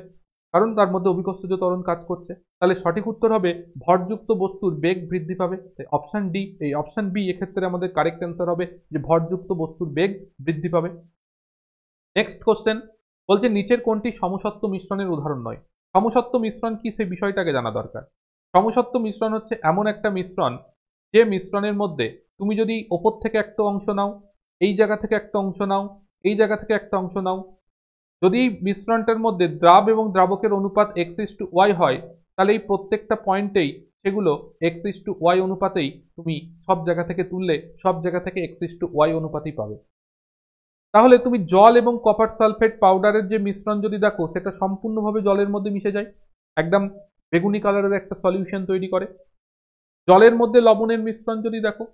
কারণ তার মধ্যে অভিকর্ষজ ত্বরণ কাজ করছে। তাহলে সঠিক উত্তর হবে ভরযুক্ত বস্তুর বেগ বৃদ্ধি পাবে। তাই অপশন ডি, এই অপশন বি এক্ষেত্রে আমাদের কারেক্ট অ্যান্সার হবে, যে ভরযুক্ত বস্তুর বেগ বৃদ্ধি পাবে। নেক্সট কোশ্চেন বলছে নিচের কোনটি সমসত্ব মিশ্রণের উদাহরণ নয়? সমসত্ব মিশ্রণ কি, সেই বিষয়টাকে জানা দরকার। সমসত্ব মিশ্রণ হচ্ছে এমন একটা মিশ্রণ, যে মিশ্রণের মধ্যে তুমি যদি ওপর থেকে একটা অংশ নাও, এই জায়গা থেকে একটা অংশ নাও, এই জায়গা থেকে একটা অংশ নাও, যদি এই মিশ্রণটার মধ্যে দ্রাব এবং দ্রাবকের অনুপাত x:y হয়, তাহলে এই প্রত্যেকটা পয়েন্টেই সেগুলো x:y অনুপাতেই তুমি সব জায়গা থেকে তুললে সব জায়গা থেকে x:y অনুপাতেই পাবে। তাহলে তুমি জল এবং কপার সালফেট পাউডারের যে মিশ্রণ যদি দেখো, সেটা সম্পূর্ণভাবে জলের মধ্যে মিশে যায়, একদম বেগুনি কালারের একটা সলিউশন তৈরি করে। জলের মধ্যে লবণের মিশ্রণ যদি দেখো,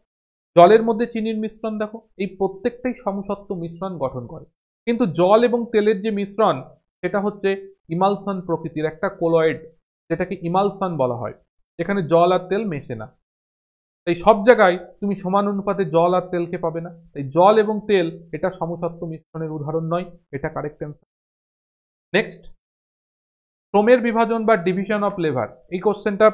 জলের মধ্যে চিনির মিশ্রণ দেখো, এই প্রত্যেকটাই সমসত্ব মিশ্রণ গঠন করে। কিন্তু জল এবং তেলের যে মিশ্রণ, সেটা হচ্ছে ইমালশন প্রকৃতির, একটা কোলয়েড, যেটাকে ইমালশন বলা হয়। এখানে জল আর তেল মেশে না, তাই সব জায়গায় তুমি সমান অনুপাতে জল আর তেলকে পাবে না। তাই জল এবং তেল এটা সমসত্ব মিশ্রণের উদাহরণ নয়, এটা কারেক্ট অ্যান্সার। নেক্সট, শ্রমের বিভাজন বা ডিভিশন অফ লেবার। এই কোশ্চেনটা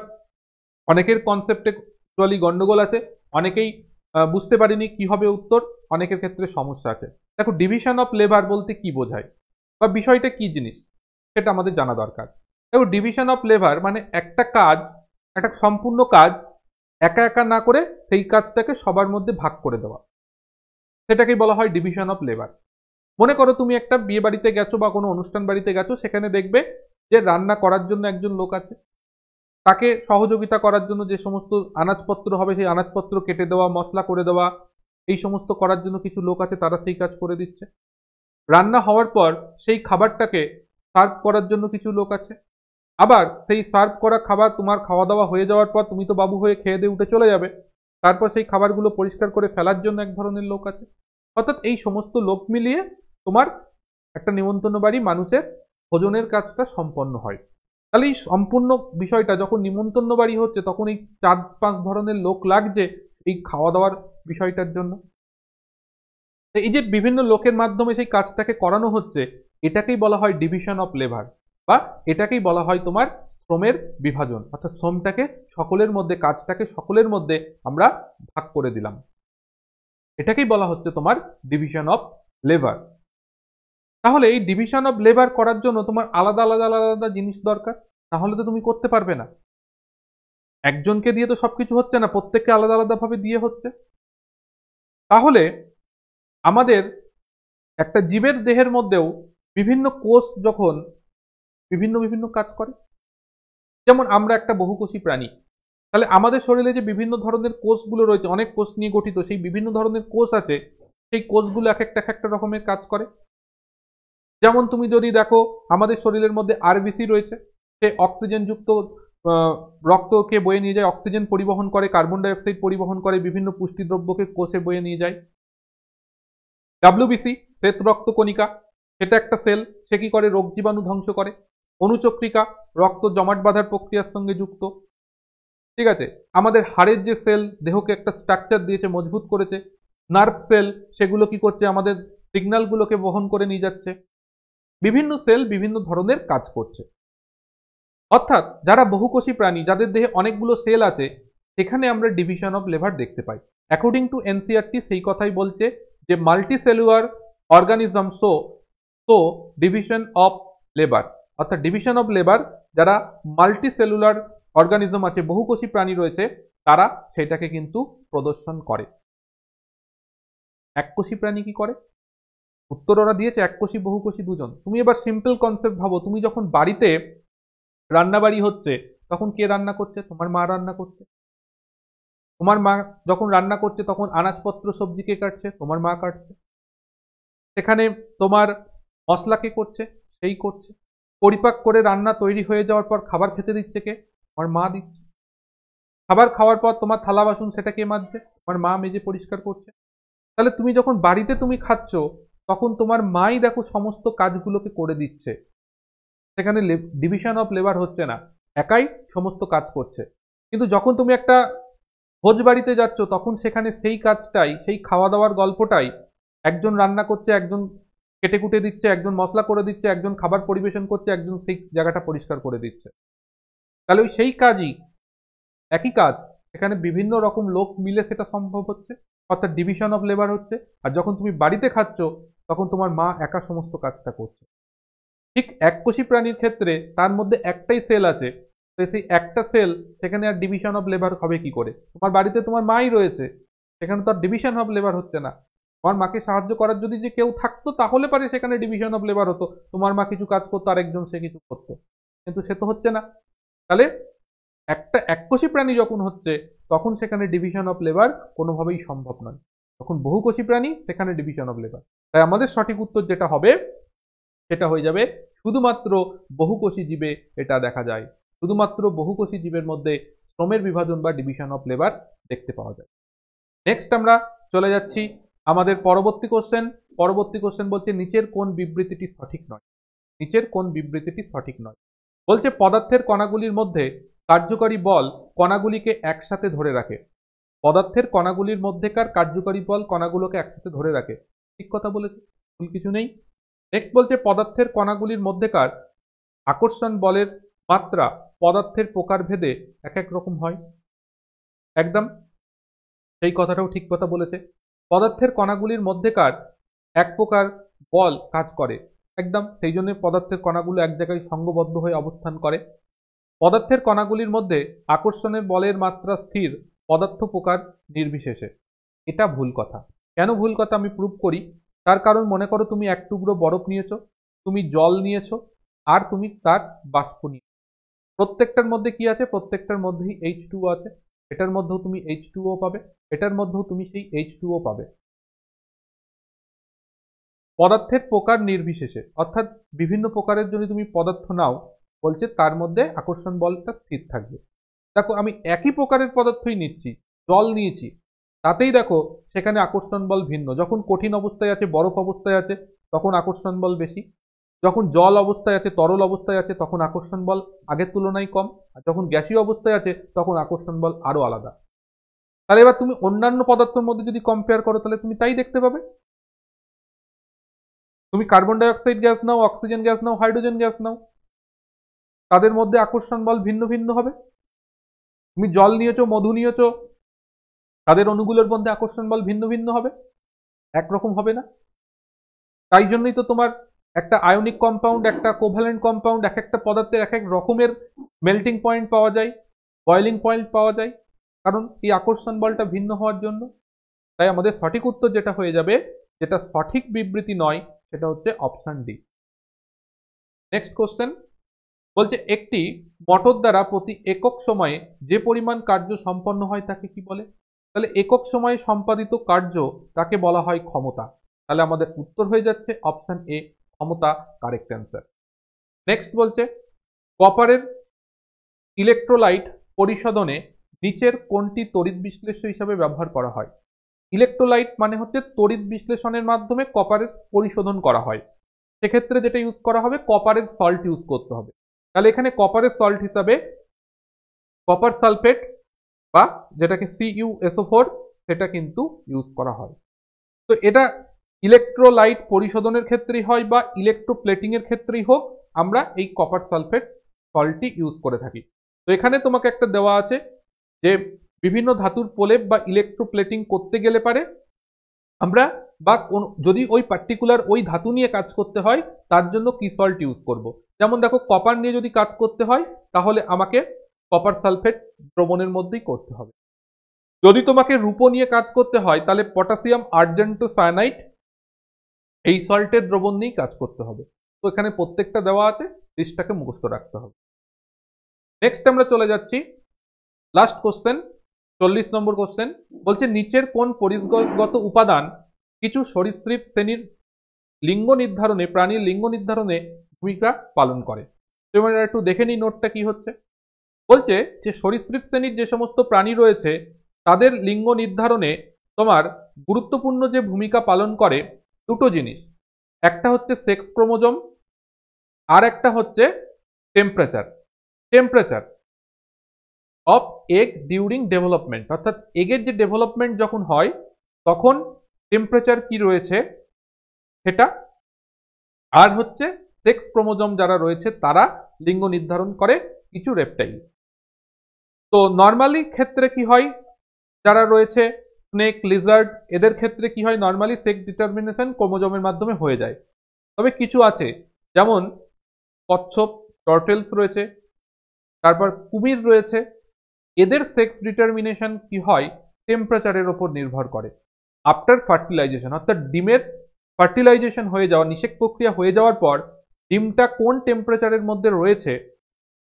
অনেকের কনসেপ্টে অ্যাকচুয়ালি গন্ডগোল আছে, অনেকেই বুঝতে পারেনি কি হবে উত্তর, অনেকের ক্ষেত্রে সমস্যা আছে। দেখো, ডিভিশন অফ লেবার বলতে কি বোঝায় বা বিষয়টা কি জিনিস, সেটা আমাদের জানা দরকার। দেখো, ডিভিশন অফ লেবার মানে একটা কাজ, একটা সম্পূর্ণ কাজ একা একা না করে সেই কাজটাকে সবার মধ্যে ভাগ করে দেওয়া, সেটাকেই বলা হয় ডিভিশন অফ লেবার। মনে করো তুমি একটা বিয়ে বাড়িতে গেছো বা কোনো অনুষ্ঠান বাড়িতে গেছো, সেখানে দেখবে যে রান্না করার জন্য একজন লোক আছে, তাকে সহযোগিতা করার জন্য যে সমস্ত আনাজপত্র হবে সেই আনাজপত্র কেটে দেওয়া, মশলা করে দেওয়া, এই সমস্ত করার জন্য কিছু লোক আছে, তারা সেই কাজ করে দিচ্ছে। রান্না হওয়ার পর সেই খাবারটাকে সার্ভ করার জন্য কিছু লোক আছে। আবার সেই সার্ভ করা খাবার তোমার খাওয়া দাওয়া হয়ে যাওয়ার পর তুমি তো বাবু হয়ে খেয়ে দিয়ে উঠে চলে যাবে, তারপর সেই খাবারগুলো পরিষ্কার করে ফেলার জন্য এক ধরনের লোক আছে। অর্থাৎ এই সমস্ত লোক মিলিয়ে তোমার একটা নিমন্ত্রণ বাড়ি মানুষের ভোজনের কাজটা সম্পন্ন হয়। তাহলে এই সম্পূর্ণ বিষয়টা যখন নিমন্ত্রণ বাড়ি হচ্ছে, তখন এই 4-5 ধরনের লোক লাগছে এই খাওয়া দাওয়ার বিষয়টার জন্য। এই যে বিভিন্ন লোকের মাধ্যমে সেই কাজটাকে করানো হচ্ছে, এটাকেই বলা হয় ডিভিশন অফ লেবার, বা এটাকেই বলা হয় তোমার শ্রমের বিভাজন। অর্থাৎ শ্রমটাকে সকলের মধ্যে, কাজটাকে সকলের মধ্যে আমরা ভাগ করে দিলাম, এটাকেই বলা হচ্ছে তোমার ডিভিশন অফ লেবার। তাহলে এই ডিভিশন অফ লেবার করার জন্য তোমার আলাদা আলাদা আলাদা জিনিস দরকার, তাহলে তো তুমি করতে পারবে না। একজনকে দিয়ে তো সবকিছু হচ্ছে না, প্রত্যেককে আলাদা আলাদা ভাবে দিয়ে হচ্ছে। তাহলে আমাদের একটা জীবের দেহের মধ্যেও বিভিন্ন কোষ যখন বিভিন্ন বিভিন্ন কাজ করে, যেমন আমরা একটা বহুকোষী প্রাণী, তাহলে আমাদের শরীরে যে বিভিন্ন ধরনের কোষগুলো রয়েছে, অনেক কোষ নিয়ে গঠিত, সেই বিভিন্ন ধরনের কোষ আছে, সেই কোষগুলো এক একটা রকমের কাজ করে। যেমন তুমি যদি দেখো, আমাদের শরীরের মধ্যে আরবিসি রয়েছে, সে অক্সিজেনযুক্ত রক্তকে বয়ে নিয়ে যায়, অক্সিজেন পরিবহন করে, কার্বন ডাই অক্সাইড পরিবহন করে, বিভিন্ন পুষ্টিদ্রব্যকে কোষে বয়ে নিয়ে যায়। ডাব্লিউবিসি শ্বেত রক্ত কণিকা, সেটা একটা সেল, সে কি করে, রোগ জীবাণু ধ্বংস করে। অনুচক্রিকা, রক্ত জমাট বাঁধার প্রক্রিয়ার সঙ্গে যুক্ত। ঠিক আছে, আমাদের হাড়ের যে সেল, দেহকে একটা স্ট্রাকচার দিয়েছে, মজবুত করেছে। নার্ভ সেল, সেগুলো কি করছে, আমাদের সিগন্যালগুলোকে বহন করে নিয়ে যাচ্ছে। বিভিন্ন সেল বিভিন্ন ধরনের কাজ করছে। অর্থাৎ যারা বহুকোষী প্রাণী, যাদের দেহে অনেকগুলো সেল আছে, সেখানে আমরা ডিভিশন অফ লেবার দেখতে পাই। অ্যাকর্ডিং টু এনসিইআরটি সেই কথাই বলছে যে multi cellular organism so division of labour. অর্থাৎ ডিভিশন অফ লেবার, যারা মাল্টি সেলুলার অর্গানিজম আছে, বহুকোষী প্রাণী রয়েছে, তারা সেটাকে কিন্তু প্রদর্শন করে। এককোষী প্রাণী কি করে? উত্তর ওরা দিয়েছে এককোষী বহুকোষী দুজন। তুমি এবার সিম্পল কনসেপ্ট ভাবো, তুমি যখন বাড়িতে রান্নাবাড়ি হচ্ছে, তখন কে রান্না করছে? তোমার মা রান্না করছে। তোমার মা যখন রান্না করছে, তখন আনাজপত্র সবজি কে কাটছে? তোমার মা কাটছে। সেখানে তোমার মশলা কে করছে? সেই করছে। পরিপাক করে রান্না তৈরি হয়ে যাওয়ার পর খাবার খেতে দিচ্ছে কে? তোমার মা দিচ্ছে। খাবার খাওয়ার পর তোমার থালা বাসন সেটা কে মাজছে? তোমার মা মেজে পরিষ্কার করছে। তাহলে তুমি যখন বাড়িতে তুমি খাচ্ছ, তখন তোমার মাই দেখো সমস্ত কাজগুলোকে করে দিচ্ছে। সেখানে ডিভিশন অফ লেবার হচ্ছে না, একাই সমস্ত কাজ করছে। কিন্তু যখন তুমি একটা ভোজ বাড়িতে যাচ্ছ, তখন সেখানে সেই কাজটাই, সেই খাওয়া দাওয়ার গল্পটাই একজন রান্না করছে, একজন কেটে কুটে দিচ্ছে, একজন মশলা করে দিচ্ছে, একজন খাবার পরিবেশন করছে, একজন সেই জায়গাটা পরিষ্কার করে দিচ্ছে। তাহলে ওই সেই কাজই, একই কাজ, এখানে বিভিন্ন রকম লোক মিলে সেটা সম্ভব হচ্ছে, অর্থাৎ ডিভিশন অফ লেবার হচ্ছে। আর যখন তুমি বাড়িতে খাচ্ছ, তখন তোমার মা একা সমস্ত কাজটা করছে। ঠিক এককোষী প্রাণীর ক্ষেত্রে তার মধ্যে একটাই সেল আছে, তো সেই একটা সেল, সেখানে আর ডিভিশন অফ লেবার হবে কি করে? তোমার বাড়িতে তোমার মাই রয়েছে, সেখানে তো আর ডিভিশন অফ লেবার হচ্ছে না। তোমার মাকে সাহায্য করার যদি যে কেউ থাকতো, তাহলে পারে সেখানে ডিভিশন অফ লেবার হতো, তোমার মা কিছু কাজ করতো, আরেকজন সে কিছু করতো, কিন্তু সে তো হচ্ছে না। তাহলে একটা এককোষী প্রাণী যখন হচ্ছে তখন সেখানে ডিভিশন অফ লেবার কোনোভাবেই সম্ভব নয়। যখন বহুকোষী প্রাণী সেখানে ডিভিশন অফ লেবার। তাই আমাদের সঠিক উত্তর যেটা হবে সেটা হয়ে যাবে শুধুমাত্র বহুকোষী জীবে এটা দেখা যায়। শুধুমাত্র বহুকোষী জীবের মধ্যে শ্রমের বিভাজন বা ডিভিশন অফ লেবার দেখতে পাওয়া যায়। নেক্সট আমরা চলে যাচ্ছি আমাদের পরবর্তী কোশ্চেন। পরবর্তী কোশ্চেন বলছে নিচের কোন বিবৃতিটি সঠিক নয়? নিচের কোন বিবৃতিটি সঠিক নয়? বলছে পদার্থের কণাগুলির মধ্যে কার্যকরী বল কণাগুলিকে একসাথে ধরে রাখে। পদার্থের কণাগুলির মধ্যেকার কার্যকরী বল কণাগুলোকে একসাথে ধরে রাখে। ঠিক কথা বলেছে, ভুল কিছু নেই। নেক্সট বলছে পদার্থের কণাগুলির মধ্যেকার আকর্ষণ বলের মাত্রা পদার্থের প্রকারভেদে এক এক রকম হয়। একদম সেই কথাটাও ঠিক কথা বলেছে। পদার্থের কণাগুলির মধ্যেকার এক প্রকার বল কাজ করে, একদম সেই জন্য পদার্থের কণাগুলো এক জায়গায় সংঘবদ্ধ হয়ে অবস্থান করে। পদার্থের কণাগুলির মধ্যে আকর্ষণের বলের মাত্রা স্থির পদার্থ প্রকার নির্বিশেষে। এটা ভুল কথা। কেন ভুল কথা আমি প্রুভ করি। তার কারণ মনে করো তুমি এক টুকরো বরফ নিয়েছো, তুমি জল নিয়েছো, আর তুমি তার বাষ্প নিয়েছো। প্রত্যেকটার মধ্যে কি আছে? প্রত্যেকটার মধ্যেই H2O আছে। এটার মধ্যেও তুমি H2O পাবে, এটার মধ্যেও তুমি সেই H2O পাবে। পদার্থের প্রকার নির্বিশেষে, অর্থাৎ বিভিন্ন প্রকারের যদি তুমি পদার্থ নাও, বলছে তার মধ্যে আকর্ষণ বলটা স্থির থাকবে। দেখো আমি একই প্রকারের পদার্থই নিচ্ছি, জল নিয়েছি, তাতেই দেখো সেখানে আকর্ষণ বল ভিন্ন। যখন কঠিন অবস্থায় আছে, বরফ অবস্থায় আছে, তখন আকর্ষণ বল বেশি। যখন জল অবস্থায় আছে, তরল অবস্থায় আছে, তখন আকর্ষণ বল আগের তুলনায় কম। আর যখন গ্যাসীয় অবস্থায় আছে তখন আকর্ষণ বল আরো আলাদা। তাহলে এবার তুমি অন্যান্য পদার্থের মধ্যে যদি কম্পেয়ার করো তাহলে তুমি তাই দেখতে পাবে। তুমি কার্বন ডাই অক্সাইড গ্যাস নাও, অক্সিজেন গ্যাস নাও, হাইড্রোজেন গ্যাস নাও, তাদের মধ্যে আকর্ষণ বল ভিন্ন ভিন্ন হবে। তুমি জল নিয়েছো, মধু নিয়েছো, তাদের অণুগুলোর মধ্যে আকর্ষণ বল ভিন্ন ভিন্ন হবে, একরকম হবে না। তাই জন্যই তো তোমার একটা আয়নিক কম্পাউন্ড, একটা কোভ্যালেন্ট কম্পাউন্ড, এক একটা পদার্থের এক এক রকমের মেল্টিং পয়েন্ট পাওয়া যায়, বয়েলিং পয়েন্ট পাওয়া যায়, কারণ এই আকর্ষণ বলটা ভিন্ন হওয়ার জন্য। তাই আমাদের সঠিক উত্তর যেটা হয়ে যাবে, যেটা সঠিক বিবৃতি নয়, সেটা হচ্ছে অপশন ডি। নেক্সট কোশ্চেন বলছে একটি মোটর দ্বারা প্রতি একক সময়ে যে পরিমাণ কার্য সম্পন্ন হয় তাকে কি বলে? তাহলে একক সময়ে সম্পাদিত কার্য তাকে বলা হয় ক্ষমতা। তাহলে আমাদের উত্তর হয়ে যাচ্ছে অপশন এ, ক্ষমতা কারেক্ট অ্যান্সার। নেক্সট বলছে কপারের ইলেকট্রোলাইট পরিশোধনে নিচের কোনটি তড়িৎ বিশ্লেষ্য হিসাবে ব্যবহার করা হয়? ইলেকট্রোলাইট মানে হচ্ছে তড়িৎ বিশ্লেষণের মাধ্যমে কপারের পরিশোধন করা হয়। সেক্ষেত্রে যেটা ইউজ করা হবে, কপারের সল্ট ইউজ করতে হবে। তাহলে এখানে কপারের সল্ট হিসাবে কপার সালফেট বা যেটাকে CuSO4 সেটা কিন্তু ইউজ করা হয়। তো এটা ইলেকট্রোলাইট পরিশোধনের ক্ষেত্রেই হয় বা ইলেকট্রোপ্লেটিং এর ক্ষেত্রেই হোক, আমরা এই কপার সালফেট সল্টটি ইউজ করে থাকি। তো এখানে তোমাকে একটা দেওয়া আছে যে বিভিন্ন ধাতুর প্রলেপ বা ইলেকট্রোপ্লেটিং করতে গেলে পারে আমরা বা যদি ওই পার্টিকুলার ওই ধাতু নিয়ে কাজ করতে হয় তার জন্য কি সল্ট ইউজ করব। যেমন দেখো কপার নিয়ে যদি কাজ করতে হয় তাহলে আমাকে কপার সালফেট দ্রবণের মধ্যেই করতে হবে। যদি তোমাকে রূপো নিয়ে কাজ করতে হয় তাহলে পটাশিয়াম আর্জেন্টোসায়ানাইট এই সল্টের দ্রবণ নিয়েই কাজ করতে হবে। তো এখানে প্রত্যেকটা দেওয়া আছে, লিস্টটাকে মুখস্থ রাখতে হবে। নেক্সট আমরা চলে যাচ্ছি লাস্ট কোশ্চেন, 40 নম্বর কোশ্চেন বলছে নিচের কোন পরিবেশগত উপাদান কিছু সরীসৃপ শ্রেণীর লিঙ্গ নির্ধারণে, প্রাণীর লিঙ্গ নির্ধারণে ভূমিকা পালন করে? তোমরা একটু দেখে নিই নোটটা কি হচ্ছে। বলছে যে সরীসৃপ শ্রেণীর যে সমস্ত প্রাণী রয়েছে তাদের লিঙ্গ নির্ধারণে তোমার গুরুত্বপূর্ণ যে ভূমিকা পালন করে দুটো জিনিস, একটা হচ্ছে সেক্স ক্রোমোজোম, আর একটা হচ্ছে temperature. Temperature of egg during development, অর্থাৎ এগের যে ডেভেলপমেন্ট যখন হয় তখন টেম্পারেচার কি রয়েছে সেটা, আর হচ্ছে সেক্স ক্রোমোজোম যারা রয়েছে তারা লিঙ্গ নির্ধারণ করে কিছু রেপটাইল। তো নর্মালি ক্ষেত্রে কি হয়, যারা রয়েছে স্নেক, লিজার্ড, এদের ক্ষেত্রে কি হয়, নর্মালি সেক্স ডিটারমিনেশন ক্রোমোজোমের মাধ্যমে হয়ে যায়। তবে কিছু আছে যেমন কচ্ছপ, টর্টেলস রয়েছে, তারপর কুমির রয়েছে, এদের সেক্স ডিটারমিনেশন কি হয় টেম্পারেচারের উপর নির্ভর করে। আফটার ফার্টিলাইজেশন, অর্থাৎ ডিমের ফার্টিলাইজেশন হয়ে যাওয়া, নিষেক প্রক্রিয়া হয়ে যাওয়ার পর ডিমটা কোন টেম্পারেচারের মধ্যে রয়েছে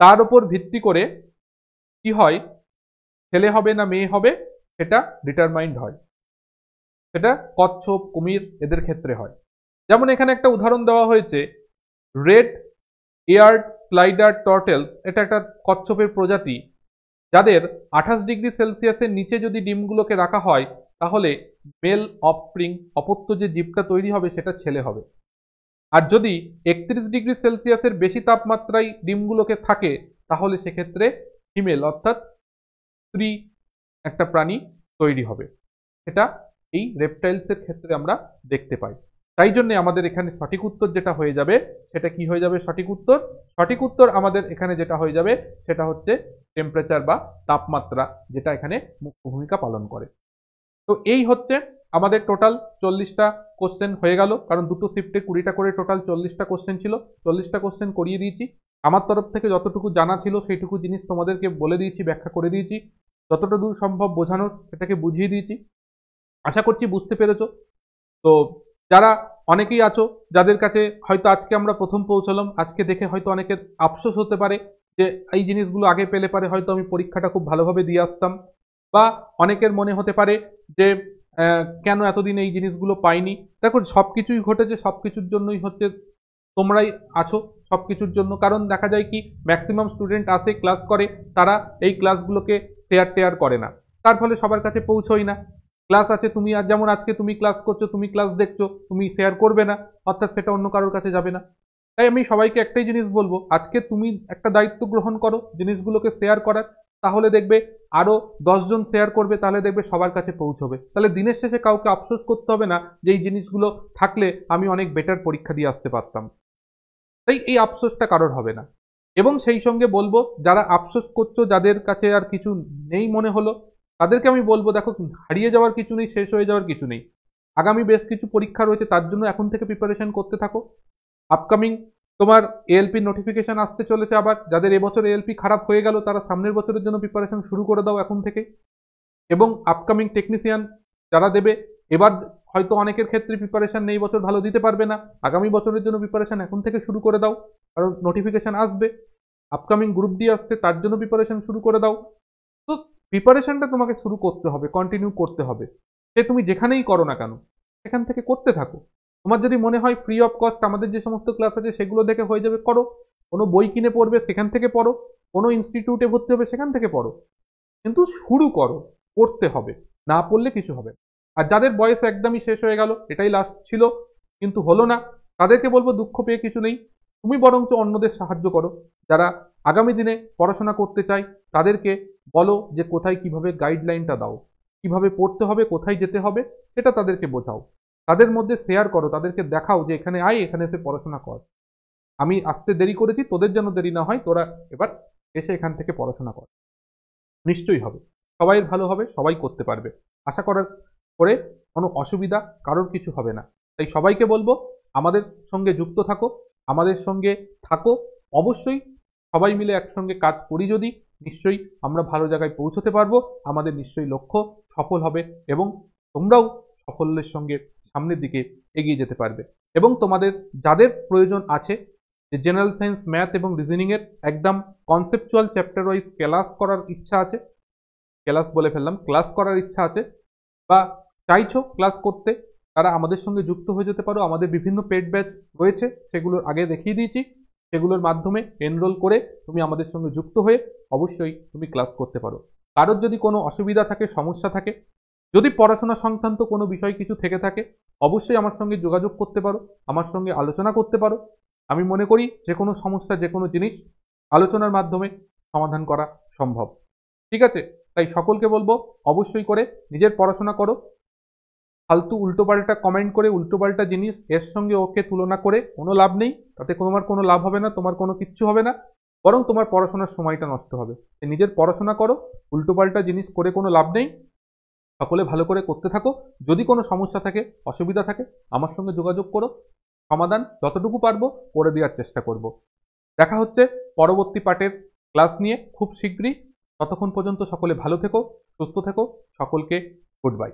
তার উপর ভিত্তি করে কি হয়, ছেলে হবে না মেয়ে হবে সেটা ডিটারমাইন্ড হয়। সেটা কচ্ছপ, কুমির এদের ক্ষেত্রে হয়। যেমন এখানে একটা উদাহরণ দেওয়া হয়েছে, রেড এয়ার্ড স্লাইডার টর্টেলস, এটা একটা কচ্ছপের প্রজাতি, যাদের 28°C নিচে যদি ডিমগুলোকে রাখা হয় তাহলে মেল অফস্প্রিং, অপত্য যে জীবটা তৈরি হবে সেটা ছেলে হবে। আর যদি 31°C বেশি তাপমাত্রায় ডিমগুলোকে থাকে তাহলে সেক্ষেত্রে ফিমেল অর্থাৎ স্ত্রী একটা প্রাণী তৈরি হবে। সেটা এই রেপটাইলসের ক্ষেত্রে আমরা দেখতে পাই। তাই জন্য আমাদের এখানে সঠিক উত্তর যেটা হয়ে যাবে সেটা কি হয়ে যাবে, সঠিক উত্তর? সঠিক উত্তর আমাদের এখানে যেটা হয়ে যাবে সেটা হচ্ছে টেম্পারেচার বা তাপমাত্রা, যেটা এখানে মুখ্য ভূমিকা পালন করে। তো এই হচ্ছে আমাদের টোটাল 40টা কোশ্চেন হয়ে গেল, কারণ দুটো শিফটে 20টা করে টোটাল 40টা কোশ্চেন ছিল। 40টা কোশ্চেন করিয়ে দিয়েছি। আমার তরফ থেকে যতটুকু জানা ছিল সেইটুকু জিনিস তোমাদেরকে বলে দিয়েছি, ব্যাখ্যা করে দিয়েছি। যতটা দূর সম্ভব বোঝানোর সেটাকে বুঝিয়ে দিয়েছি। আশা করছি বুঝতে পেরেছো। তো যারা অনেকেই আছো যাদের কাছে হয়তো আজকে আমরা প্রথম পৌঁছলাম, আজকে দেখে হয়তো অনেকের আফসোস হতে পারে যে এই জিনিসগুলো আগে পেলে পারে হয়তো আমি পরীক্ষাটা খুব ভালোভাবে দিয়ে আসতাম, বা অনেকের মনে হতে পারে যে কেন এতদিন এই জিনিসগুলো পাইনি। দেখো, সবকিছুই ঘটেছে, সবকিছুর জন্যই হচ্ছে তোমরাই আছো, সবকিছুর জন্য। কারণ দেখা যায় কি, ম্যাক্সিমাম স্টুডেন্ট আসে, ক্লাস করে, তারা এই ক্লাসগুলোকে শেয়ার করে না, তার ফলে সবার কাছে পৌঁছোই না। ক্লাস আছে, তুমি আর যেমন আজকে তুমি ক্লাস করছো, তুমি ক্লাস দেখছো, তুমি শেয়ার করবে না, অর্থাৎ সেটা অন্য কারোর কাছে যাবে না। তাই আমি সবাইকে একটাই জিনিস বলবো, আজকে তুমি একটা দায়িত্ব গ্রহণ করো জিনিসগুলোকে শেয়ার করার, তাহলে দেখবে আরো 10 জন শেয়ার করবে, তাহলে দেখবে সবার কাছে পৌঁছবে। তাহলে দিনের শেষে কাউকে আফসোস করতে হবে না যে এই জিনিসগুলো থাকলে আমি অনেক বেটার পরীক্ষা দিয়ে আসতে পারতাম। তাই এই আফসোসটা কারোর হবে না। এবং সেই সঙ্গে বলবো, যারা আফসোস করছো, যাদের কাছে আর কিছু নেই মনে হলো, তাদেরকে আমি বলবো, দেখো, হারিয়ে যাওয়ার কিছু নেই, শেষ হয়ে যাওয়ার কিছু নেই। আগামী বেশ কিছু পরীক্ষা রয়েছে, তার জন্য এখন থেকে প্রিপারেশন করতে থাকো। আপকামিং তোমার এএলপি নোটিফিকেশন আসতে চলেছে আবার। যাদের এবছর এএলপি খারাপ হয়ে গেল তারা সামনের বছরের জন্য প্রিপারেশন শুরু করে দাও এখন থেকে। এবং আপকামিং টেকনিশিয়ান যারা দেবে, এবার হয়তো অনেকের ক্ষেত্রে প্রিপারেশন নেই, বছর ভালো দিতে পারবে না, আগামী বছরের জন্য প্রিপারেশন এখন থেকে শুরু করে দাও, কারণ নোটিফিকেশন আসবে, আপকামিং গ্রুপ ডি আসছে, তার জন্য প্রিপারেশন শুরু করে দাও। তো প্রিপারেশনটা তোমাকে শুরু করতে হবে, কন্টিনিউ করতে হবে। সে তুমি যেখানেই করো না কেন সেখান থেকে করতে থাকো। তোমার যদি মনে হয় ফ্রি অফ কস্ট আমাদের যে সমস্ত ক্লাস আছে সেগুলো দেখে হয়ে যাবে, করো। কোনো বই কিনে পড়বে সেখান থেকে পড়ো, কোনো ইনস্টিটিউটে ভর্তি হবে সেখান থেকে পড়ো, কিন্তু শুরু করো, পড়তে হবে, না পড়লে কিছু হবে না। আর যাদের বয়স একদমই শেষ হয়ে গেল, এটাই লাস্ট ছিল কিন্তু হলো না, তাদেরকে বলবো দুঃখ পেয়ে কিছু নেই। তুমি বরঞ্চ অন্যদের সাহায্য করো, যারা আগামী দিনে পড়াশোনা করতে চায় তাদেরকে বলো যে কোথায় কিভাবে গাইডলাইনটা দাও, কিভাবে পড়তে হবে, কোথায় যেতে হবে, সেটা তাদেরকে বোঝাও। তাদের মধ্যে শেয়ার করো, তাদেরকে দেখাও যে এখানে আয়, এখানে এসে পড়াশোনা কর। আমি আসতে দেরি করেছি, তোদের যেন দেরি না হয়, তোরা এবার এসে এখান থেকে পড়াশোনা কর। নিশ্চয়ই হবে, সবাই ভালো হবে, সবাই করতে পারবে। আশা করার করে কোনো অসুবিধা কারোর কিছু হবে না। তাই সবাইকে বলবো আমাদের সঙ্গে যুক্ত থাকো, আমাদের সঙ্গে থাকো অবশ্যই। সবাই মিলে একসঙ্গে কাজ করি যদি, নিশ্চয়ই আমরা ভালো জায়গায় পৌঁছতে পারবো। আমাদের নিশ্চয়ই লক্ষ্য সফল হবে এবং তোমরাও সাফল্যের সঙ্গে সামনের দিকে এগিয়ে যেতে পারবে। এবং তোমাদের যাদের প্রয়োজন আছে যে জেনারেল সায়েন্স, ম্যাথ এবং রিজনিং এর একদম কনসেপচুয়াল চ্যাপ্টার ওয়াইজ ক্লাস করার ইচ্ছা আছে, ক্লাস করার ইচ্ছা আছে, বা চাইছো ক্লাস করতে, তারা আমাদের সঙ্গে যুক্ত হয়ে যেতে পারো। আমাদের বিভিন্ন পেড ব্যাচ রয়েছে, সেগুলোর আগে দেখিয়ে দিয়েছি, সেগুলোর মাধ্যমে এনরোল করে তুমি আমাদের সঙ্গে যুক্ত হয়ে অবশ্যই তুমি ক্লাস করতে পারো। কারোর যদি কোনো অসুবিধা থাকে, সমস্যা থাকে, যদি পড়াশোনা সংক্রান্ত কোনো বিষয় কিছু থেকে থাকে, অবশ্যই আমার সঙ্গে যোগাযোগ করতে পারো, আমার সঙ্গে আলোচনা করতে পারো। আমি মনে করি যে কোনো সমস্যা, যে কোনো জিনিস আলোচনার মাধ্যমে সমাধান করা সম্ভব। ঠিক আছে? তাই সকলকে বলবো অবশ্যই করে নিজের পড়াশোনা করো। ফালতু উল্টোপাল্টা কমেন্ট করে, উল্টোপাল্টা জিনিস এর সঙ্গে ওকে তুলনা করে কোনো লাভ নেই। তাতে তোমার কোনো লাভ হবে না, তোমার কোনো কিচ্ছু হবে না, বরং তোমার পড়াশোনার সময়টা নষ্ট হবে। নিজের পড়াশোনা করো, উল্টোপাল্টা জিনিস করে কোনো লাভ নেই। সকলে ভালো করে করতে থাকো। যদি কোনো সমস্যা থাকে, অসুবিধা থাকে, আমার সঙ্গে যোগাযোগ করো, সমাধান যতটুকু পারবো করে দেওয়ার চেষ্টা করব। দেখা হচ্ছে পরবর্তী পার্টের ক্লাস নিয়ে খুব শীঘ্রই। ততক্ষণ পর্যন্ত সকলে ভালো থেকো, সুস্থ থেকো। সকলকে গুড বাই।